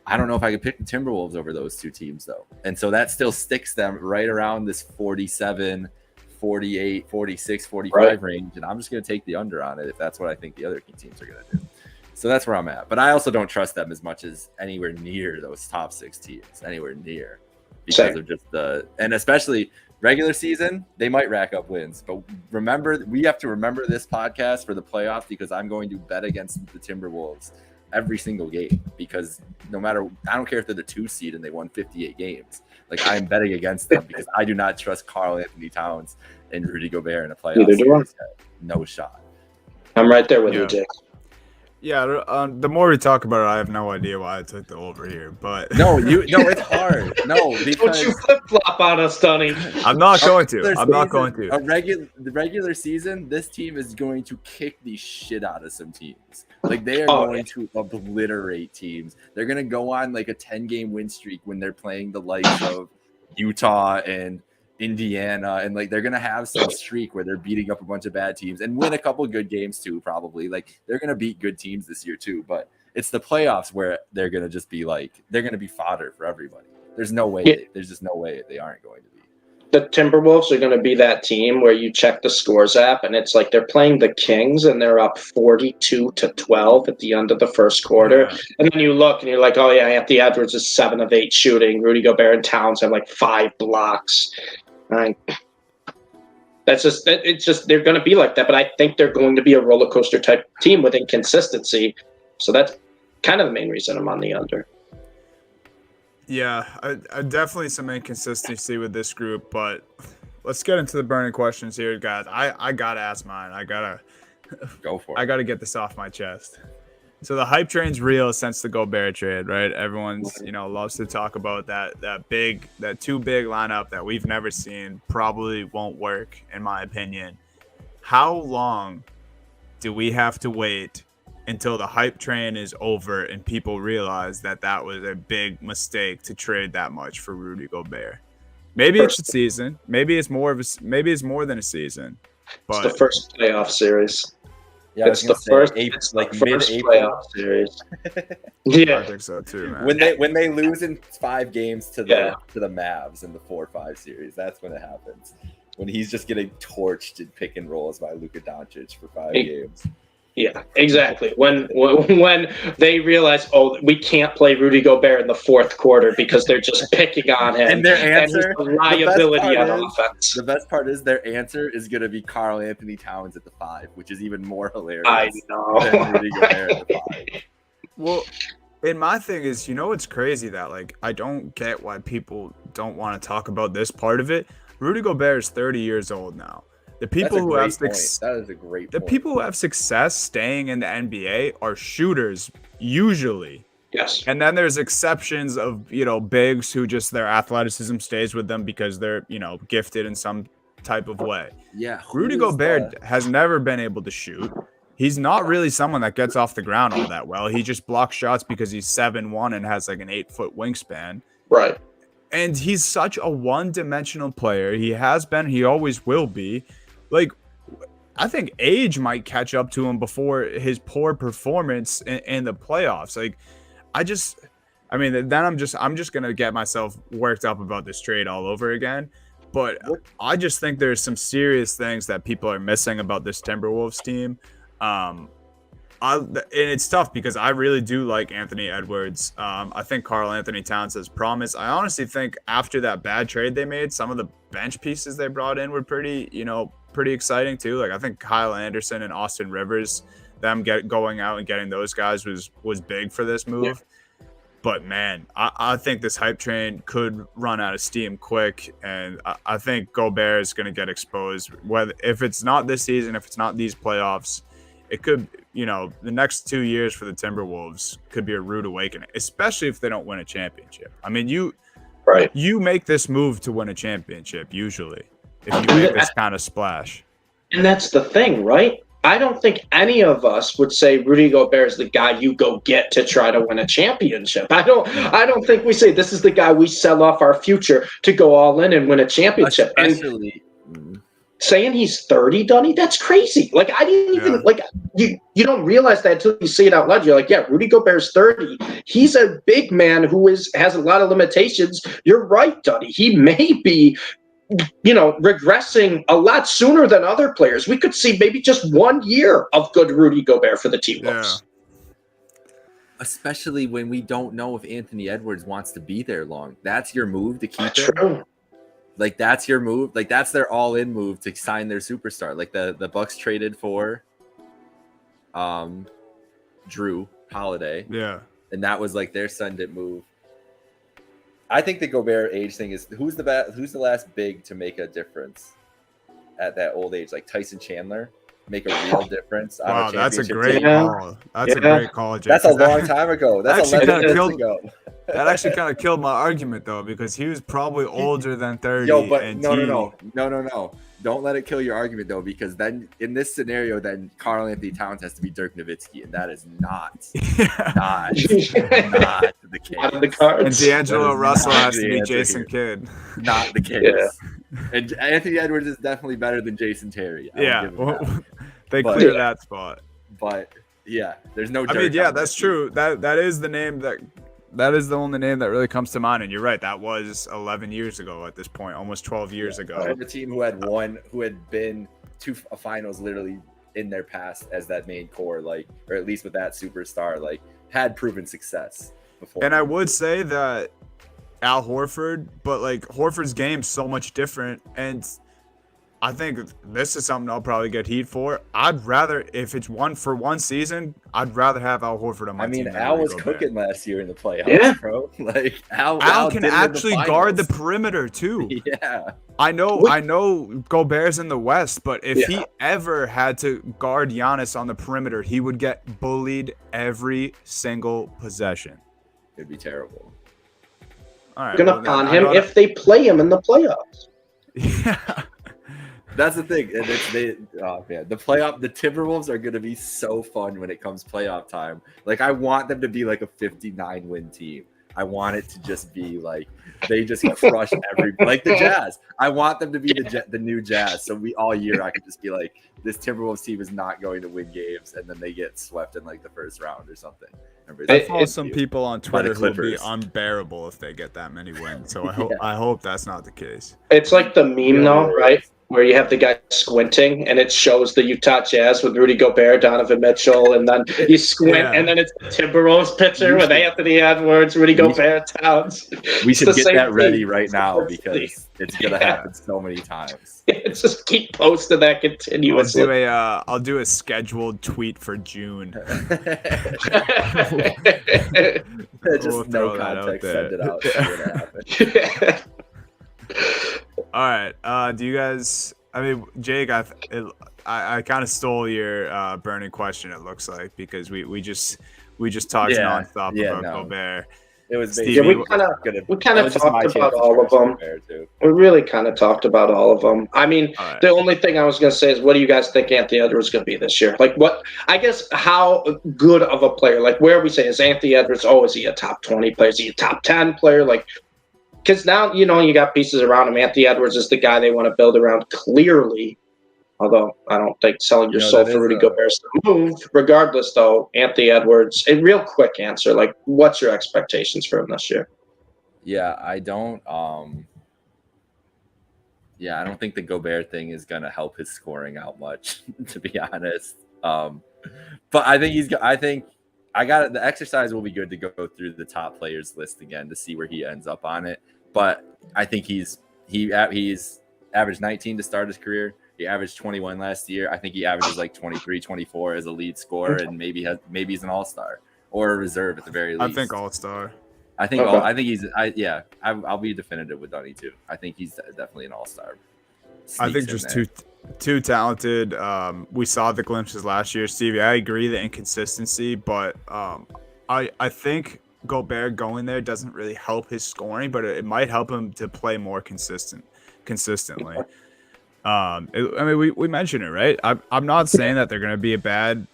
I don't know if I could pick the Timberwolves over those 2 teams, though. And so that still sticks them right around this 47, 48, 46, 45 range. And I'm just going to take the under on it if that's what I think the other teams are going to do. So that's where I'm at. But I also don't trust them as much as anywhere near those top 6 teams, anywhere near. Because of just and especially regular season, they might rack up wins. But we have to remember this podcast for the playoffs, because I'm going to bet against the Timberwolves every single game, because I don't care if they're the 2 seed and they won 58 games. Like, I'm betting against them because I do not trust Karl Anthony Towns and Rudy Gobert in a playoff series. No shot. I'm right there with you, Jake. Yeah, the more we talk about it, I have no idea why I took the over here. But no, it's hard. No, because don't you flip flop on us, Sonny. I'm not going to. The regular season, this team is going to kick the shit out of some teams. Like, they are going to obliterate teams. They're going to go on like a 10-game win streak when they're playing the likes of Utah and Indiana, and like, they're gonna have some streak where they're beating up a bunch of bad teams and win a couple good games too. Probably, like, they're gonna beat good teams this year too. But it's the playoffs where they're gonna just be like, they're gonna be fodder for everybody. There's no way. There's just no way they aren't going to be. The Timberwolves are going to be that team where you check the scores app and it's like they're playing the Kings and they're up 42-12 at the end of the first quarter. Yeah. And then you look and you're like, oh yeah, Anthony Edwards is 7 of 8 shooting. Rudy Gobert and Towns have like 5 blocks. Right. It's just they're going to be like that. But I think they're going to be a roller coaster type team with inconsistency. So that's kind of the main reason I'm on the under. Yeah, I definitely some inconsistency with this group, but let's get into the burning questions here, guys. I gotta ask mine. I gotta go for it. I gotta get this off my chest. So the hype train's real since the Gobert trade, right? Everyone's loves to talk about that too big lineup that we've never seen. Probably won't work, in my opinion. How long do we have to wait until the hype train is over and people realize that was a big mistake to trade that much for Rudy Gobert? Maybe it's a season. Maybe it's more than a season. But it's the first playoff series. Yeah, it's the first, April, it's like the first mid-April. playoff series. I Yeah, think so too, man. When they lose in 5 games to the Mavs in the 4-5 series, that's when it happens. When he's just getting torched in pick and rolls by Luka Doncic for 5 games. Yeah, exactly. When they realize, oh, we can't play Rudy Gobert in the fourth quarter because they're just picking on him, and their answer, and he's a liability on offense. The best part is their answer is going to be Karl Anthony Towns at the 5, which is even more hilarious. I know. Than Rudy Gobert at the 5. Well, and my thing is, it's crazy that I don't get why people don't want to talk about this part of it. Rudy Gobert is 30 years old now. The people who have that is a great the point. people who have success staying in the NBA are shooters usually. Yes. And then there's exceptions of, bigs who just their athleticism stays with them because they're, gifted in some type of way. Yeah. Rudy Gobert has never been able to shoot. He's not really someone that gets off the ground all that well. He just blocks shots because he's 7'1" and has like an 8-foot wingspan. Right. And he's such a one-dimensional player. He has been, he always will be. Like, I think age might catch up to him before his poor performance in the playoffs. Like, then I'm just gonna get myself worked up about this trade all over again. But I just think there's some serious things that people are missing about this Timberwolves team. And it's tough because I really do like Anthony Edwards. I think Karl Anthony Towns has promise. I honestly think after that bad trade they made, some of the bench pieces they brought in were pretty exciting too. Like I think Kyle Anderson and Austin Rivers, them going out and getting those guys was big for this move. Yeah. But man, I think this hype train could run out of steam quick, and I think Gobert is going to get exposed. If it's not this season, if it's not these playoffs, it could, the next 2 years for the Timberwolves could be a rude awakening, especially if they don't win a championship. I mean, you make this move to win a championship usually if you make this kind of splash. And that's the thing, right? I don't think any of us would say Rudy Gobert is the guy you go get to try to win a championship. I don't think we say this is the guy we sell off our future to go all in and win a championship. Especially saying he's 30, Dunny, that's crazy. Like I didn't even you don't realize that until you say it out loud. You're like, yeah, Rudy Gobert's 30. He's a big man who has a lot of limitations. You're right, Dunny. He may be regressing a lot sooner than other players. We could see maybe just 1 year of good Rudy Gobert for the T-Wolves. Yeah. Especially when we don't know if Anthony Edwards wants to be there long. That's your move to keep him. True. Like that's your move. Like that's their all-in move to sign their superstar. Like the Bucks traded for Drew Holiday. Yeah. And that was like their send-it move. I think the Gobert age thing is who's the last big to make a difference at that old age, like Tyson Chandler, make a real difference. Wow, that's a great call. That's a great call, Jason. That's a long time ago. That's 11 years ago. That actually kind of killed my argument though, because he was probably older than 30. Yo, but no. Don't let it kill your argument though, because then in this scenario, then Karl Anthony Towns has to be Dirk Nowitzki, and that is not the case. Out of the cards. And D'Angelo Russell has to be Jason Kidd. Not the case. Yeah. And Anthony Edwards is definitely better than Jason Terry. They clear that spot. But yeah, there's no Dirk. I mean, yeah, that's true. That is the name that is the only name that really comes to mind. And you're right, that was 11 years ago at this point, almost 12 years ago. The team who had been to a finals literally in their past as that main core, like, or at least with that superstar, like, had proven success before. And I would say that Al Horford, but like Horford's game's so much different, and I think this is something I'll probably get heat for. I'd rather, if it's one season, I'd rather have Al Horford on my team. I mean, Al was cooking last year in the playoffs, bro. Like Al can actually guard the perimeter too. Yeah. I know Gobert's in the West, but if he ever had to guard Giannis on the perimeter, he would get bullied every single possession. It'd be terrible. All right, gonna pawn him if they play him in the playoffs. Yeah. That's the thing. And the Timberwolves are going to be so fun when it comes playoff time. Like, I want them to be like a 59-win team. I want it to just be like they just crush like the Jazz. I want them to be the new Jazz. So all year I could just be like, this Timberwolves team is not going to win games, and then they get swept in like the first round or something. I follow some people on Twitter who will be unbearable if they get that many wins. So I hope that's not the case. It's like the meme though, right? Where you have the guy squinting, and it shows the Utah Jazz with Rudy Gobert, Donovan Mitchell, and then you squint, and then it's the Timberwolves pitcher with Anthony Edwards, Rudy Gobert, Towns. We should get that ready right now because it's gonna happen so many times. It's just keep posting that continuously. I'll do a scheduled tweet for June. Just no context, send it out. See what happens. All right. Do you guys? I mean, Jake, I kind of stole your burning question. It looks like because we just talked nonstop about Gobert. It was we kind of talked about all of them. We really kind of talked about all of them. I mean, The only thing I was going to say is, what do you guys think Anthony Edwards is going to be this year? Like, how good of a player? Like, where we say is Anthony Edwards? Oh, is he a top 20 player? Is he a top 10 player? Like, because now, you got pieces around him. Anthony Edwards is the guy they want to build around, clearly. Although I don't think selling your soul for Rudy Gobert is the move. Regardless, though, Anthony Edwards, a real quick answer. Like, what's your expectations for him this year? Yeah, I don't think the Gobert thing is going to help his scoring out much, to be honest. But I think the exercise will be good to go through the top players list again to see where he ends up on it. But I think he's averaged 19 to start his career. He averaged 21 last year. I think he averages like 23, 24 as a lead scorer, and maybe he's an all-star or a reserve at the very least. I think all-star. I'll be definitive with Dunny too. I think he's definitely an all-star. I think just too talented. We saw the glimpses last year, Stevie. I agree the inconsistency, but I think Gobert going there doesn't really help his scoring, but it might help him to play more consistently. We mentioned it, right? I'm not saying that they're going to be a bad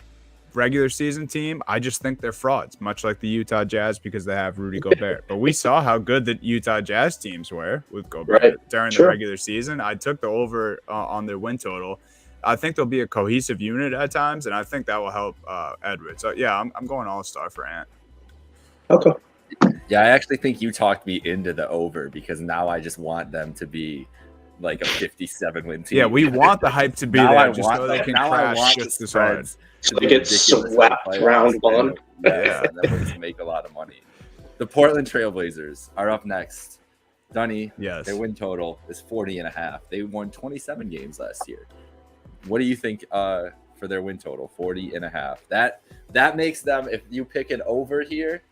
regular season team. I just think they're frauds, much like the Utah Jazz, because they have Rudy Gobert. But we saw how good the Utah Jazz teams were with Gobert during the regular season. I took the over on their win total. I think they'll be a cohesive unit at times, and I think that will help Edwards. So, yeah, I'm going all-star for Ant. Okay. Yeah, I actually think you talked me into the over because now I just want them to be like a 57-win team. Yeah, we want the hype to be there just so they can crash just as hard. So they get swept round one. Yeah, and then we'll just make a lot of money. The Portland Trailblazers are up next. Dunny, their win total is 40.5. They won 27 games last year. What do you think for their win total? 40.5. That makes them, if you pick an over here,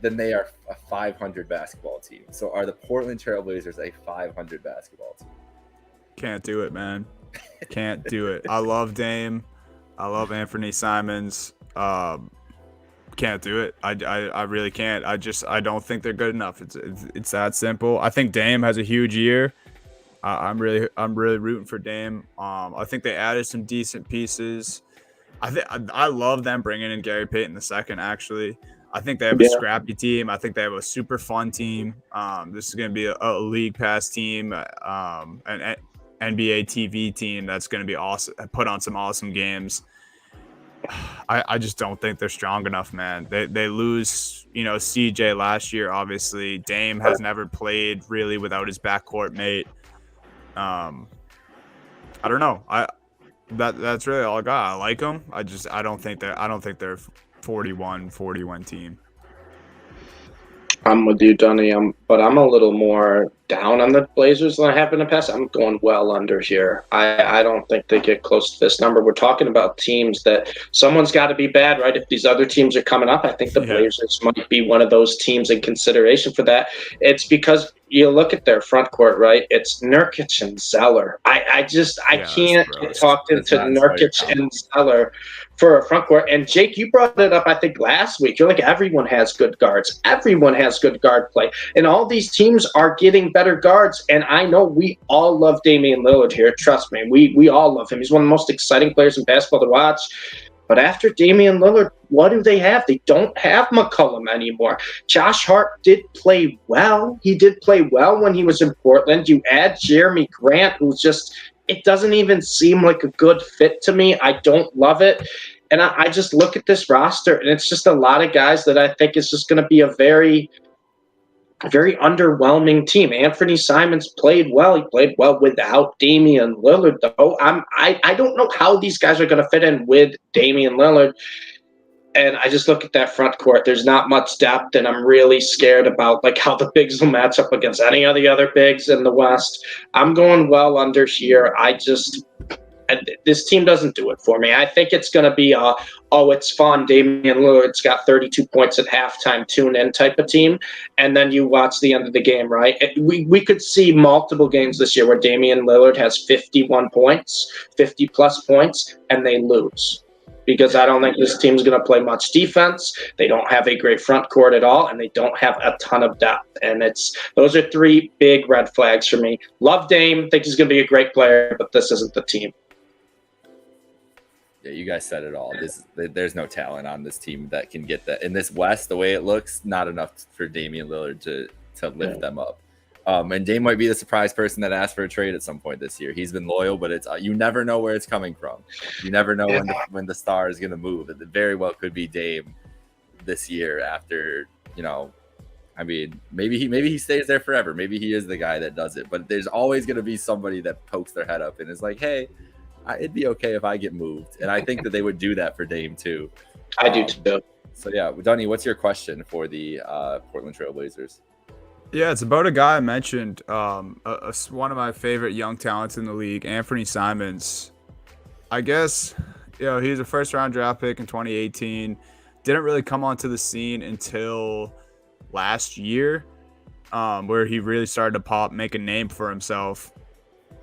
then they are a 500 basketball team. So are the Portland Trailblazers a 500 basketball team? Can't do it, man. Can't do it. I love Dame. I love Anthony Simons. Can't do it. I really can't. I don't think they're good enough. It's that simple. I think Dame has a huge year. I'm really rooting for Dame. I think they added some decent pieces. I love them bringing in Gary Payton II. Actually, I think they have a scrappy team. I think they have a super fun team. This is going to be a league pass team, an NBA TV team that's going to be awesome. Put on some awesome games. I just don't think they're strong enough, man. They lose, CJ last year. Obviously, Dame has never played really without his backcourt mate. I don't know. That's really all I got. I like them. I don't think they're 41 team. I'm with you, Dunny. But I'm a little more down on the Blazers than I have in the past. I'm going well under here. I don't think they get close to this number. We're talking about teams that someone's got to be bad, right? If these other teams are coming up, I think the Blazers might be one of those teams in consideration for that. It's because you look at their front court, right? It's Nurkic and Zeller. I can't get talked into Nurkic and Zeller for a front court. And Jake, you brought it up, I think, last week. You're like, everyone has good guards. Everyone has good guard play. And all these teams are getting better guards. And I know we all love Damian Lillard here. Trust me. We all love him. He's one of the most exciting players in basketball to watch. But after Damian Lillard, what do they have? They don't have McCollum anymore. Josh Hart did play well. He did play well when he was in Portland. You add Jeremy Grant, who's just, it doesn't even seem like a good fit to me. I don't love it. And I just look at this roster, and it's just a lot of guys that I think is just going to be a very underwhelming team. Anthony Simons played well. He played well without Damian Lillard, though. I don't know how these guys are going to fit in with Damian Lillard. And I just look at that front court. There's not much depth, and I'm really scared about like how the bigs will match up against any of the other bigs in the West. I'm going well under here. This team doesn't do it for me. I think it's going to be it's fun. Damian Lillard's got 32 points at halftime, tune in type of team. And then you watch the end of the game, right? We could see multiple games this year where Damian Lillard has 51 points, 50 plus points, and they lose. Because I don't think this team's going to play much defense. They don't have a great front court at all, and they don't have a ton of depth. And those are three big red flags for me. Love Dame, think he's going to be a great player, but this isn't the team. Yeah, you guys said it all. There's no talent on this team that can get that. In this West, the way it looks, not enough for Damian Lillard to lift them up. And Dame might be the surprise person that asked for a trade at some point this year. He's been loyal, but it's you never know where it's coming from. You never know when the star is going to move. It very well could be Dame this year after, I mean, maybe he stays there forever. Maybe he is the guy that does it. But there's always going to be somebody that pokes their head up and is like, hey, it'd be okay if I get moved. And I think that they would do that for Dame too. I do too. So yeah, Dunny, what's your question for the Portland Trailblazers? Yeah, it's about a guy I mentioned, one of my favorite young talents in the league, Anthony Simons. I guess, he's a first-round draft pick in 2018. Didn't really come onto the scene until last year, where he really started to make a name for himself.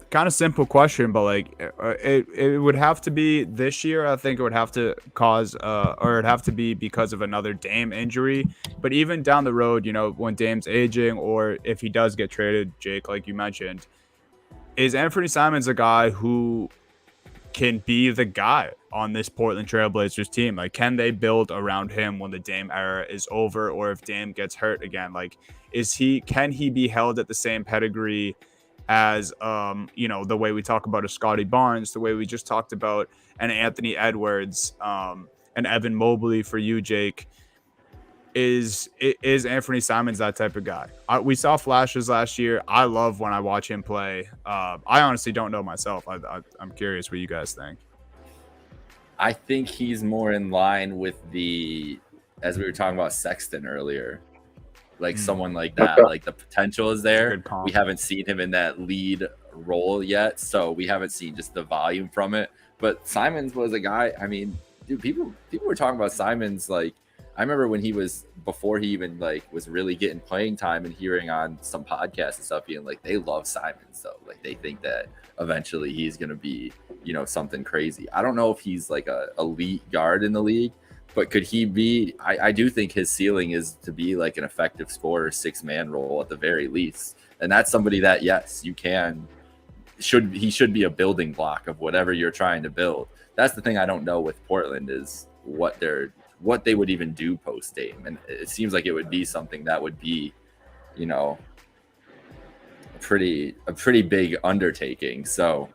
Kind of simple question, but it would have to be this year. I think it would have to it'd have to be because of another Dame injury. But even down the road, when Dame's aging, or if he does get traded, Jake, like you mentioned, is Anthony Simons a guy who can be the guy on this Portland Trailblazers team? Like, can they build around him when the Dame era is over, or if Dame gets hurt again? Like, can he be held at the same pedigree as the way we talk about a Scotty Barnes, the way we just talked about an Anthony Edwards, and Evan Mobley for you, Jake? Is Anthony Simons that type of guy? We saw flashes last year. I love when I watch him play. I honestly don't know myself. I'm curious what you guys think. I think he's more in line with as we were talking about Sexton earlier. Like someone like that, like the potential is there. We haven't seen him in that lead role yet, so we haven't seen just the volume from it. But Simons was a guy. I mean, dude, people were talking about Simons. Like, I remember when before he even was really getting playing time, and hearing on some podcasts and stuff, being like, they love Simons, though. Like, they think that eventually he's gonna be, something crazy. I don't know if he's like a elite guard in the league. But could he be? I do think his ceiling is to be like an effective scorer, 6-man role at the very least. And that's somebody that, yes, he should be a building block of whatever you're trying to build. That's the thing I don't know with Portland, is what they would even do post Dame. And it seems like it would be something that would be, a pretty big undertaking. So,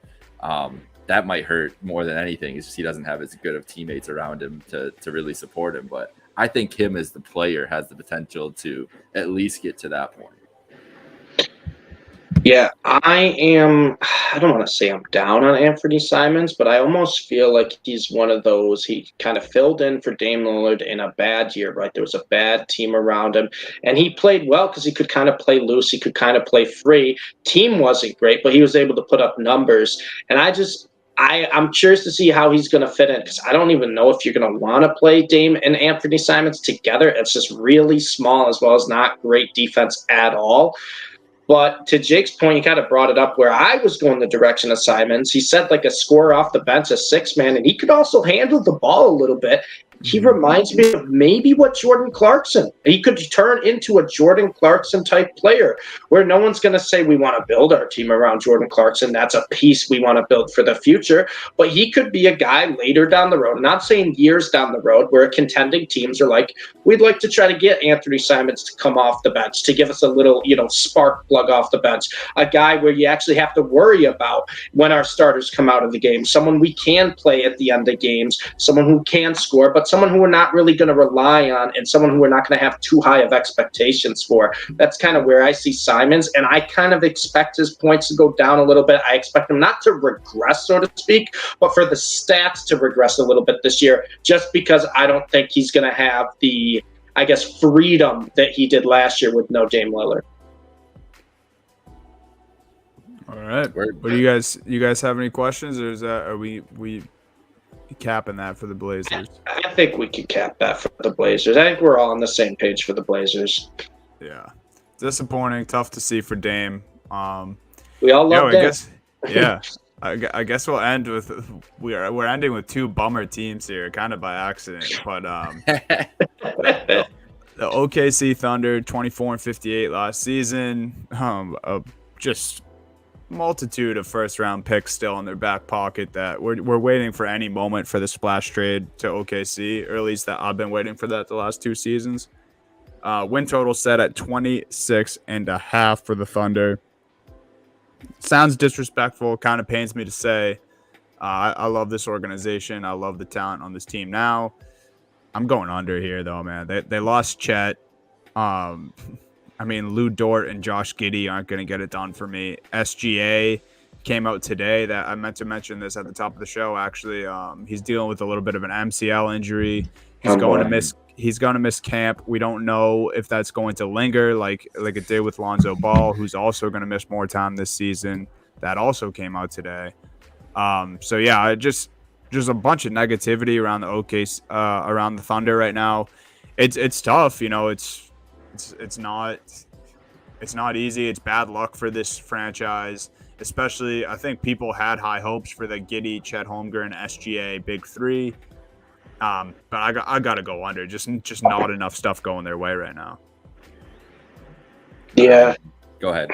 that might hurt more than anything. It's just he doesn't have as good of teammates around him to really support him. But I think him as the player has the potential to at least get to that point. Yeah, I don't want to say I'm down on Anthony Simons, but I almost feel like he's one of those. He kind of filled in for Dame Lillard in a bad year, right? There was a bad team around him, and he played well because he could kind of play loose. He could kind of play free. Team wasn't great, but he was able to put up numbers. And I'm curious to see how he's going to fit in, because I don't even know if you're going to want to play Dame and Anthony Simons together. It's just really small, as well as not great defense at all. But to Jake's point, he kind of brought it up where I was going the direction of Simons. He said like a scorer off the bench, a 6-man, and he could also handle the ball a little bit. He reminds me of maybe what Jordan Clarkson. He could turn into a Jordan Clarkson type player where no one's going to say we want to build our team around Jordan Clarkson. That's a piece we want to build for the future. But he could be a guy later down the road, I'm not saying years down the road, where contending teams are like, we'd like to try to get Anthony Simons to come off the bench, to give us a little, spark plug off the bench. A guy where you actually have to worry about when our starters come out of the game. Someone we can play at the end of games, someone who can score, but someone who we're not really going to rely on and someone who we're not going to have too high of expectations for. That's kind of where I see Simons, and I kind of expect his points to go down a little bit. I expect him not to regress, so to speak, but for the stats to regress a little bit this year, just because I don't think he's going to have the, freedom that he did last year with no Dame Lillard. All right. But do you guys have any questions, or are we capping that for the Blazers? I think we could cap that for the Blazers. I think we're all on the same page for the Blazers. Yeah. Disappointing, tough to see for Dame. We all love Dame. I guess we'll end with we're ending with two bummer teams here, kind of by accident. But the OKC Thunder, 24-58 last season. Just multitude of first-round picks still in their back pocket that we're waiting for any moment for the splash trade to OKC, or at least that I've been waiting for that the last 2 seasons. Win total set at 26.5 for the Thunder. Sounds disrespectful, kind of pains me to say. I love this organization. I love the talent on this team now. I'm going under here, though, man. They lost Chet. Lou Dort and Josh Giddey aren't going to get it done for me. SGA came out today. That I meant to mention this at the top of the show. Actually, he's dealing with a little bit of an MCL injury. He's going to miss camp. We don't know if that's going to linger like it did with Lonzo Ball, who's also going to miss more time this season. That also came out today. Just a bunch of negativity around the around the Thunder right now. It's tough, It's not easy. It's bad luck for this franchise, especially I think people had high hopes for the Giddey, Chet Holmgren, SGA big three. But I got to go under. Just not enough stuff going their way right now. Yeah. Go ahead.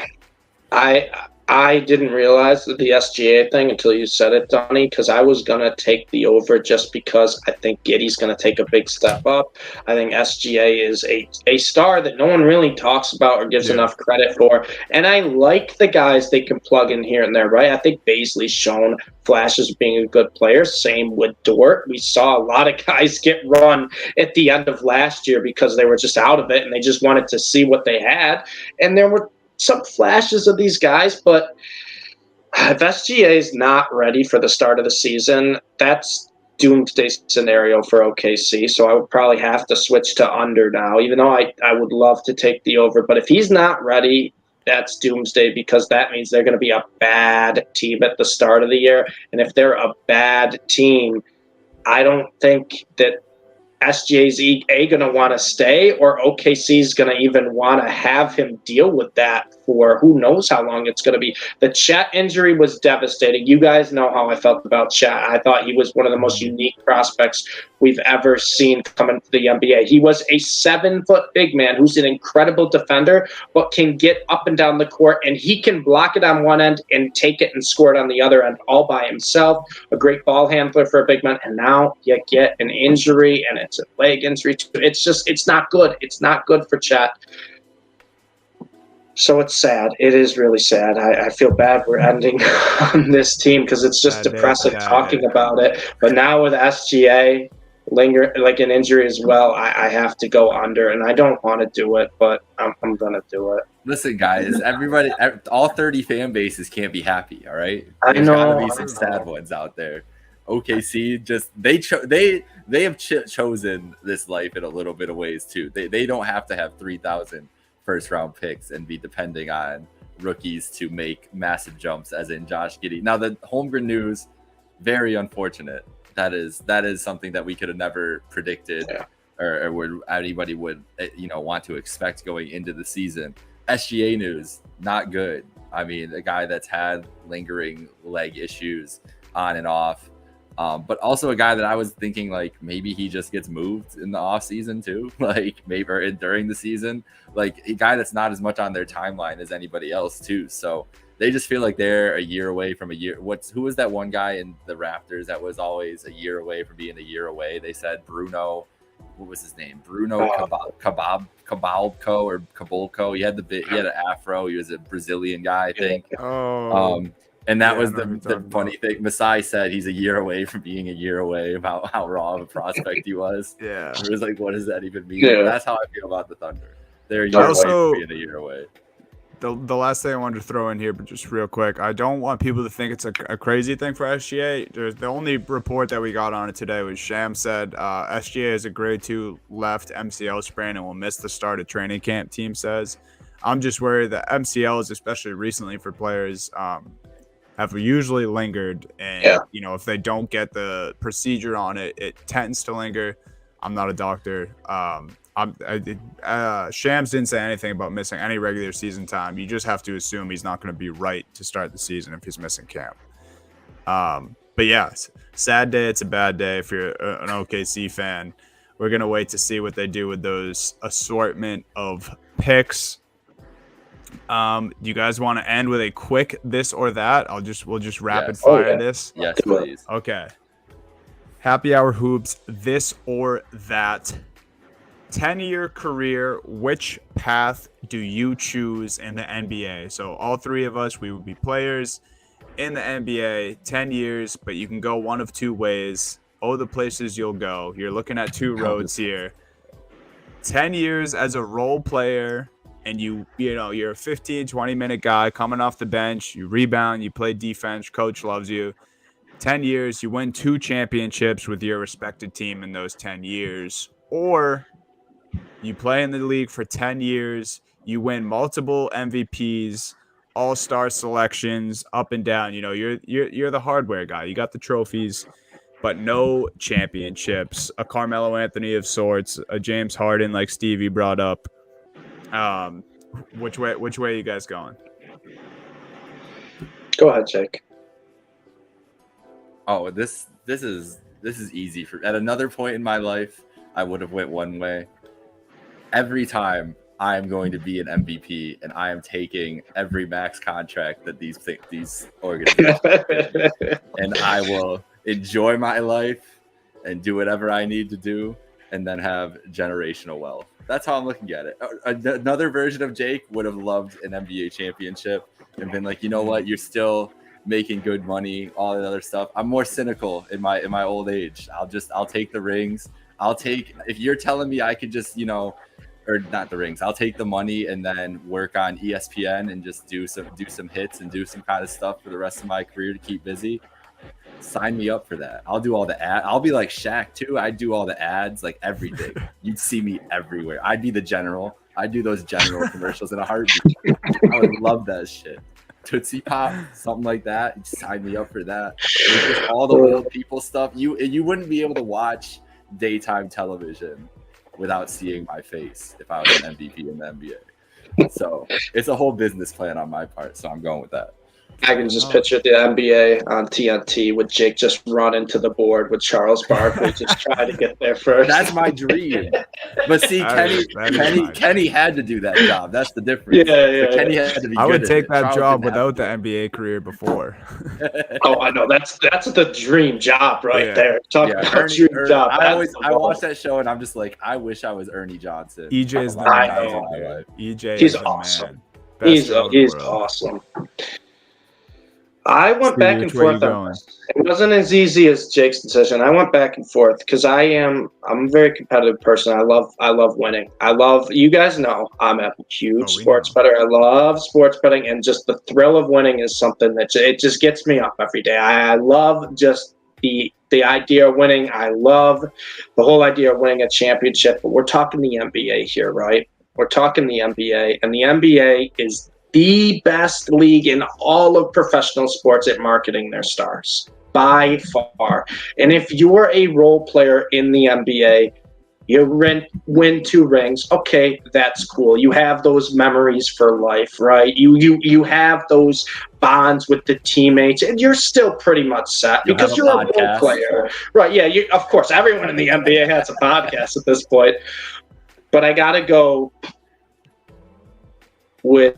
I didn't realize the SGA thing until you said it, Donnie, because I was going to take the over just because I think Giddey's going to take a big step up. I think SGA is a star that no one really talks about or gives enough credit for. And I like the guys they can plug in here and there, right? I think Bazley's shown flashes of being a good player. Same with Dort. We saw a lot of guys get run at the end of last year because they were just out of it and they just wanted to see what they had. And there were some flashes of these guys, but if SGA is not ready for the start of the season, that's doomsday scenario for OKC. So I would probably have to switch to under now, even though I would love to take the over. But if he's not ready, that's doomsday, because that means they're going to be a bad team at the start of the year. And if they're a bad team, I don't think that SGA's going to want to stay, or OKC's going to even want to have him deal with that for who knows how long it's going to be. The Chet injury was devastating. You guys know how I felt about Chet. I thought he was one of the most unique prospects we've ever seen come into the NBA. He was a 7-foot big man who's an incredible defender, but can get up and down the court, and he can block it on one end and take it and score it on the other end all by himself. A great ball handler for a big man, and now you get an injury, and it's a leg injury too. It's not good. It's not good for Chet. So it's sad. It is really sad. I feel bad we're ending on this team because it's just depressing talking about it. But now with SGA like an injury as well, I have to go under, and I don't want to do it, but I'm going to do it. Listen, guys, everybody, all 30 fan bases can't be happy, all right? There's got to be some sad ones out there. OKC just they have chosen this life in a little bit of ways too. They don't have to have 3,000 first round picks and be depending on rookies to make massive jumps, as in Josh Giddey. Now the Holmgren news, very unfortunate. That is something that we could have never predicted, or would anybody would want to expect going into the season. SGA news, not good. I mean, a guy that's had lingering leg issues on and off. But also a guy that I was thinking like maybe he just gets moved in the off season too, like maybe or during the season, like a guy that's not as much on their timeline as anybody else too. So they just feel like they're a year away from a year. Who was that one guy in the Raptors that was always a year away from being a year away? They said Bruno. What was his name? Bruno Cabalco or Cabulco. He had an afro. He was a Brazilian guy, I think. And that was the funny thing. Masai said he's a year away from being a year away about how raw of a prospect he was. Yeah. It was like, what does that even mean? Yeah. That's how I feel about the Thunder. They're a year away from being a year away. The last thing I wanted to throw in here, but just real quick, I don't want people to think it's a crazy thing for SGA. The only report that we got on it today was Sham said SGA is a grade 2 left MCL sprain and will miss the start of training camp, team says. I'm just worried that MCLs, especially recently for players, have usually lingered. And, if they don't get the procedure on it, it tends to linger. I'm not a doctor. Shams didn't say anything about missing any regular season time. You just have to assume he's not going to be right to start the season if he's missing camp. But yeah, sad day. It's a bad day if you're an OKC fan. We're going to wait to see what they do with those assortment of picks. Do you guys want to end with a quick this or that? We'll just rapid fire this. Yes, please. Okay. Happy Hour Hoops, this or that. 10-year career, which path do you choose in the NBA? So all three of us, we would be players in the NBA, 10 years, but you can go one of two ways. Oh, the places you'll go. You're looking at two roads here. 10 years as a role player, and you're a 15, 20-minute guy coming off the bench. You rebound, you play defense, coach loves you. 10 years, you win 2 championships with your respected team in those 10 years. Or you play in the league for 10 years, you win multiple MVPs, all-star selections, up and down. You're the hardware guy. You got the trophies, but no championships. A Carmelo Anthony of sorts, a James Harden like Stevie brought up. Which way are you guys going? Go ahead, Jake. Oh, this is easy for. At another point in my life, I would have went one way. Every time I am going to be an MVP, and I am taking every max contract that these organizations get, and I will enjoy my life and do whatever I need to do, and then have generational wealth. That's how I'm looking at it. Another version of Jake would have loved an NBA championship and been like, you know what, you're still making good money, all that other stuff. I'm more cynical in my old age. I'll take the rings. If you're telling me I could just, or not the rings, I'll take the money and then work on ESPN and just do some hits and do some kind of stuff for the rest of my career to keep busy. Sign me up for that. I'll do all the ads. I'll be like Shaq too. I'd do all the ads, like everything. You'd see me everywhere. I'd be the general. I'd do those general commercials in a heartbeat. I would love that shit. Tootsie Pop, something like that. You'd sign me up for that. Just all the old people stuff. You wouldn't be able to watch daytime television without seeing my face if I was an MVP in the NBA. So it's a whole business plan on my part. So I'm going with that. I can just picture the NBA on TNT with Jake just running to the board with Charles Barkley just trying to get there first. That's my dream. But see, Kenny had to do that job. That's the difference. Yeah. So Kenny had to be I would take that Charles job without the NBA career before. Oh, I know. That's the dream job right there. Talk about dream job. I watch that show and I'm just like, I wish I was Ernie Johnson. EJ is the man. EJ He's is awesome. He's awesome. I went back and forth on this. It wasn't as easy as Jake's decision. I went back and forth because I'm a very competitive person. I love winning. You guys know I'm a huge sports bettor. I love sports betting, and just the thrill of winning is something that it just gets me up every day. I love just the idea of winning. I love the whole idea of winning a championship. But we're talking the NBA here, right? We're talking the NBA, and the NBA is the best league in all of professional sports at marketing their stars by far. And if you're a role player in the NBA, You win 2 rings. Okay, that's cool. You have those memories for life, right? You have those bonds with the teammates, and you're still pretty much set because you're a role player, right? Yeah, of course, everyone in the NBA has a podcast at this point. But I gotta go with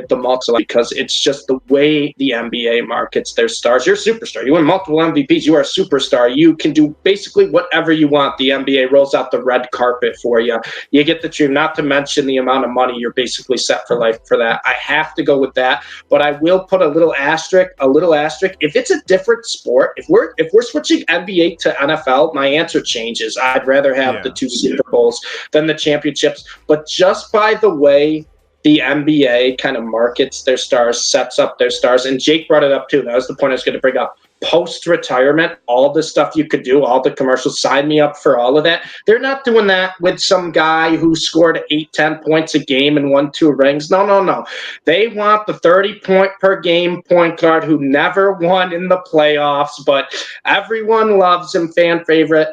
the multiple because it's just the way the NBA markets their stars. You're a superstar. You win multiple MVPs. You are a superstar. You can do basically whatever you want. The NBA rolls out the red carpet for you. You get the dream, not to mention the amount of money you're basically set for life for that. I have to go with that, but I will put a little asterisk. If it's a different sport, if we're switching NBA to NFL, my answer changes. I'd rather have the 2 Super Bowls than the championships. But just by the way the NBA kind of markets their stars, sets up their stars. And Jake brought it up too. That was the point I was going to bring up. Post-retirement, all the stuff you could do, all the commercials, sign me up for all of that. They're not doing that with some guy who scored 8-10 points a game and won 2 rings. No. They want the 30-point-per-game point guard who never won in the playoffs, but everyone loves him, fan favorite.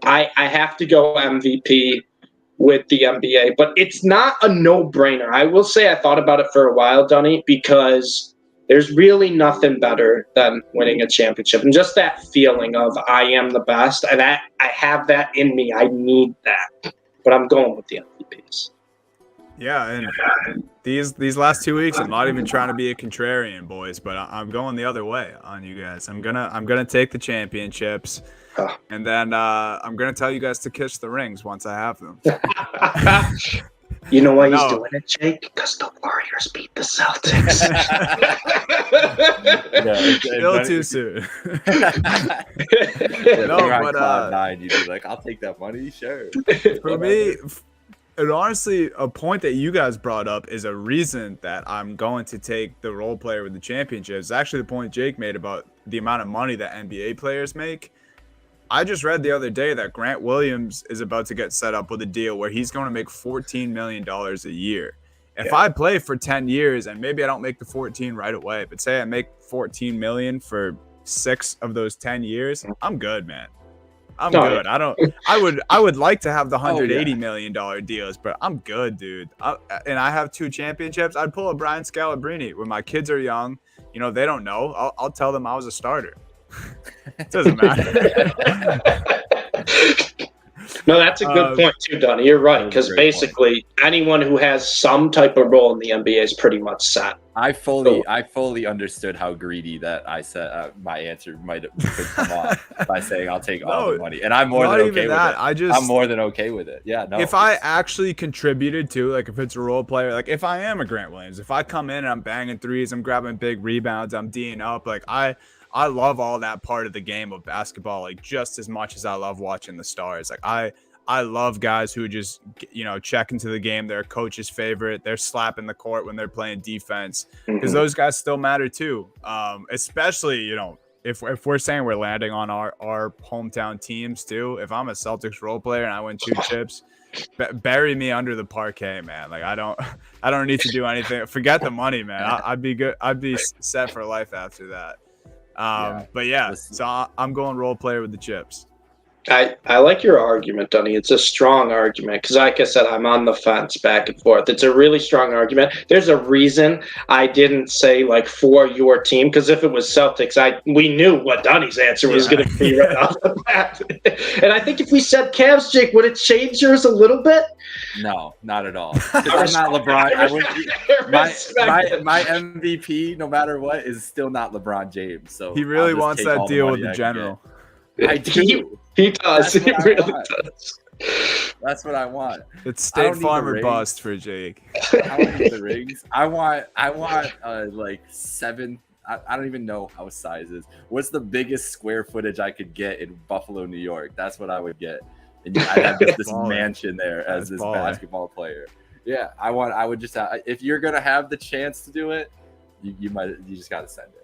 I have to go MVP with the NBA, but it's not a no-brainer. I will say I thought about it for a while, Dunny, because there's really nothing better than winning a championship and just that feeling of I am the best, and I have that in me. I need that, but I'm going with the MVPs. Yeah, and these last 2 weeks, I'm not even trying to be a contrarian, boys, but I'm going the other way on you guys. I'm gonna take the championships. And then I'm going to tell you guys to kiss the rings once I have them. You know why he's doing it, Jake? Because the Warriors beat the Celtics. Still too soon. But Cloud 9, you'd be like, I'll take that money, sure. For me, and honestly, a point that you guys brought up is a reason that I'm going to take the role player with the championship. It's actually the point Jake made about the amount of money that NBA players make. I just read the other day that Grant Williams is about to get set up with a deal where he's going to make $14 million a year. If I play for 10 years and maybe I don't make the 14 right away, but say I make 14 million for 6 of those 10 years, I'm good, man. I'm good. I would like to have the $180 million deals, but I'm good, dude. And I have 2 championships. I'd pull a Brian Scalabrine when my kids are young. You know, they don't know. I'll tell them I was a starter. It doesn't matter. No, that's a good point too, Donnie. You're right, because basically anyone who has some type of role in the NBA is pretty much set. I fully understood how greedy that I said my answer could come off by saying I'll take all the money, and I'm more than okay with it. I'm more than okay with it. Yeah, no. If I actually contributed to, like, if it's a role player, like if I am a Grant Williams, if I come in and I'm banging threes, I'm grabbing big rebounds, I'm D'ing up, like I love all that part of the game of basketball, like just as much as I love watching the stars. Like I love guys who just, you know, check into the game. They're a coach's favorite. They're slapping the court when they're playing defense, because those guys still matter too. Especially, you know, if we're saying we're landing on our hometown teams too. If I'm a Celtics role player and I win 2 chips, bury me under the parquet, man. Like I don't need to do anything. Forget the money, man. I'd be good. I'd be set for life after that. But yeah, so I'm going role player with the chips. I like your argument, Dunny. It's a strong argument because, like I said, I'm on the fence back and forth. It's a really strong argument. There's a reason I didn't say, like, for your team, because if it was Celtics, we knew what Dunny's answer was going to be right off the bat. And I think if we said Cavs, Jake, would it change yours a little bit? No, not at all. I'm not LeBron. My MVP, no matter what, is still not LeBron James. So he really wants that deal with the general. I do. He does. He really does. That's what I want. It's State Farm or bust for Jake. I don't need the rings. I want like 7. I don't even know how size is. What's the biggest square footage I could get in Buffalo, New York? That's what I would get. And I'd have this mansion there as this basketball player. Yeah, I would just have, if you're gonna have the chance to do it, you just gotta send it.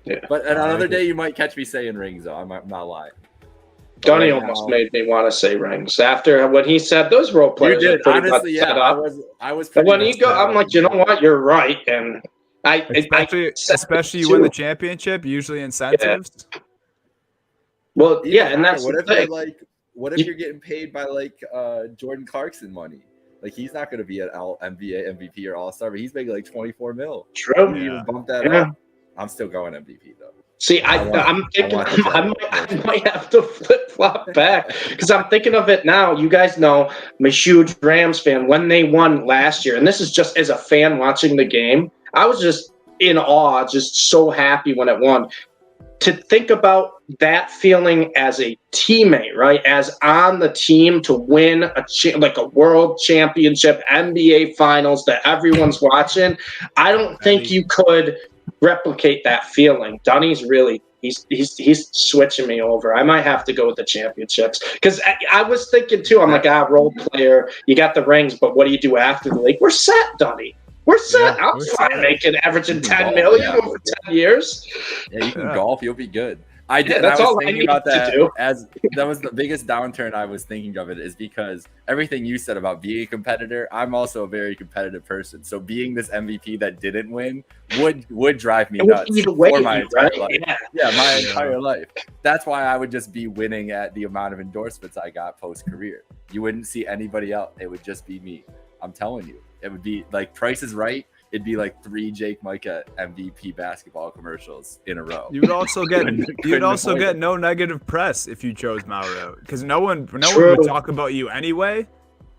Yeah. But another day you might catch me saying rings though. I'm not lying. Donnie almost made me want to say rings after when he said those role players. You did. Honestly, yeah. I was. But when he go, I'm like, you know what? You're right, and especially you win the championship, usually incentives. Yeah. Well, yeah, and that's what What if you're getting paid by like Jordan Clarkson money? Like he's not going to be an NBA MVP or All-Star, but he's making like 24 mil. True. You even bump that up. I'm still going MVP though. See, I'm thinking I might have to flip-flop back because I'm thinking of it now. You guys know I'm a huge Rams fan. When they won last year, and this is just as a fan watching the game, I was just in awe, just so happy when it won. To think about that feeling as a teammate, right? As on the team to win like a world championship, NBA finals that everyone's watching, I don't think you could replicate that feeling. Dunny's really he's switching me over. I might have to go with the championships because I was thinking too. I'm like, role player, you got the rings, but what do you do after the league? We're set, Dunny. We're set. I'm fine making averaging 10 million over 10 years. Yeah, you can golf. You'll be good. I did. That's I was all thinking I need about that to do. as that was the biggest downturn I was thinking of it is because everything you said about being a competitor, I'm also a very competitive person. So being this MVP that didn't win would drive me nuts for my entire life. Yeah, my entire life. That's why I would just be winning at the amount of endorsements I got post-career. You wouldn't see anybody else. It would just be me. I'm telling you. It would be like Price is Right. It'd be like 3 Jake Micah MVP basketball commercials in a row. You would also get no negative press if you chose Mauro, because no one would talk about you anyway,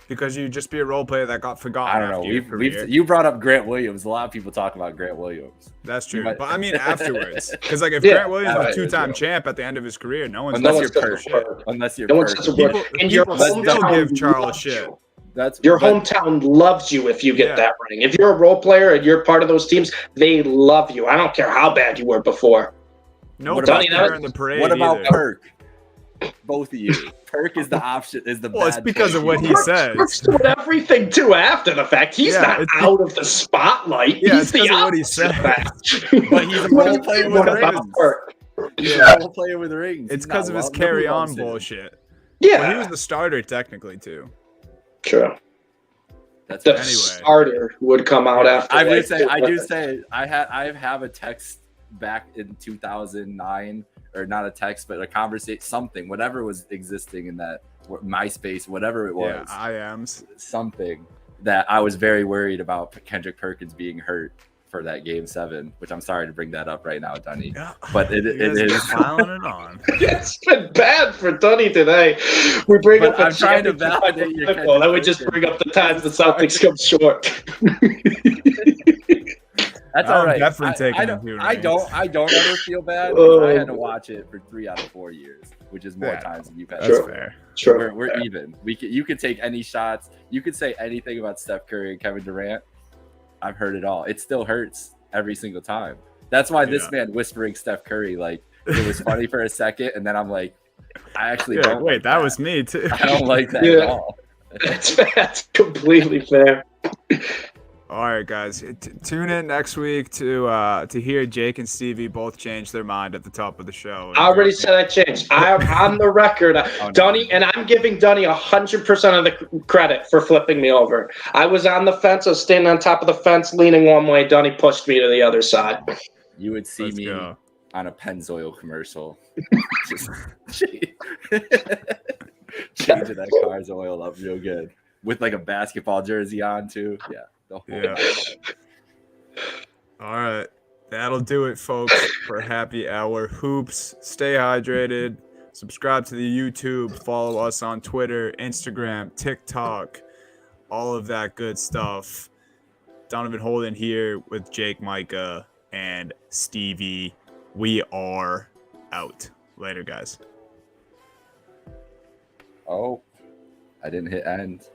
because you'd just be a role player that got forgotten. I don't know. You brought up Grant Williams. A lot of people talk about Grant Williams. That's true, but I mean afterwards, because like if Grant Williams was a 2-time champ at the end of his career, unless you're perfect. People still give Charles shit. Your hometown loves you if you get that ring. If you're a role player and you're part of those teams, they love you. I don't care how bad you were before. No, Donnie, in the parade. What about Perk? Both of you. Perk is the option. Is the well, it's because of what he says. Perk's doing everything too after the fact. He's not out of the spotlight. He's the what he says. But he's a role player with rings. He's a role player with rings. It's because of his carry-on bullshit. Yeah, well, he was the starter technically too. True. The starter would come out after. I would say I have a text back in 2009, or not a text, but a conversation, something, whatever was existing in that MySpace, whatever it was. Yeah, IMs. Something that I was very worried about Kendrick Perkins being hurt for that game 7, which I'm sorry to bring that up right now, Dunny. Yeah. But it is piling it on. It's been bad for Dunny today. We bring up I'm trying to validate your football. Then we just bring up the times the Celtics come short. That's all right. Definitely I don't ever feel bad because I had to watch it for 3 out of 4 years, which is more times than you've had. That's fair. Sure. We're even. You could take any shots. You could say anything about Steph Curry and Kevin Durant. I've heard it all. It still hurts every single time. That's why this man whispering Steph Curry, like, it was funny for a second, and then I'm like, I actually don't. Wait, that was me too. I don't like that at all. That's completely fair. All right, guys, tune in next week to hear Jake and Stevie both change their mind at the top of the show. I already said I changed. I'm on the record. Dunny, and I'm giving Dunny 100% of the credit for flipping me over. I was on the fence. I was standing on top of the fence, leaning one way. Dunny pushed me to the other side. You would see me on a Pennzoil commercial. Just changing that car's oil up real good. With like a basketball jersey on too. Yeah. Yeah. All right. That'll do it, folks, for Happy Hour Hoops. Stay hydrated. Subscribe to the YouTube. Follow us on Twitter, Instagram, TikTok, all of that good stuff. Donovan Holden here with Jake Micah and Stevie. We are out. Later, guys. Oh, I didn't hit end.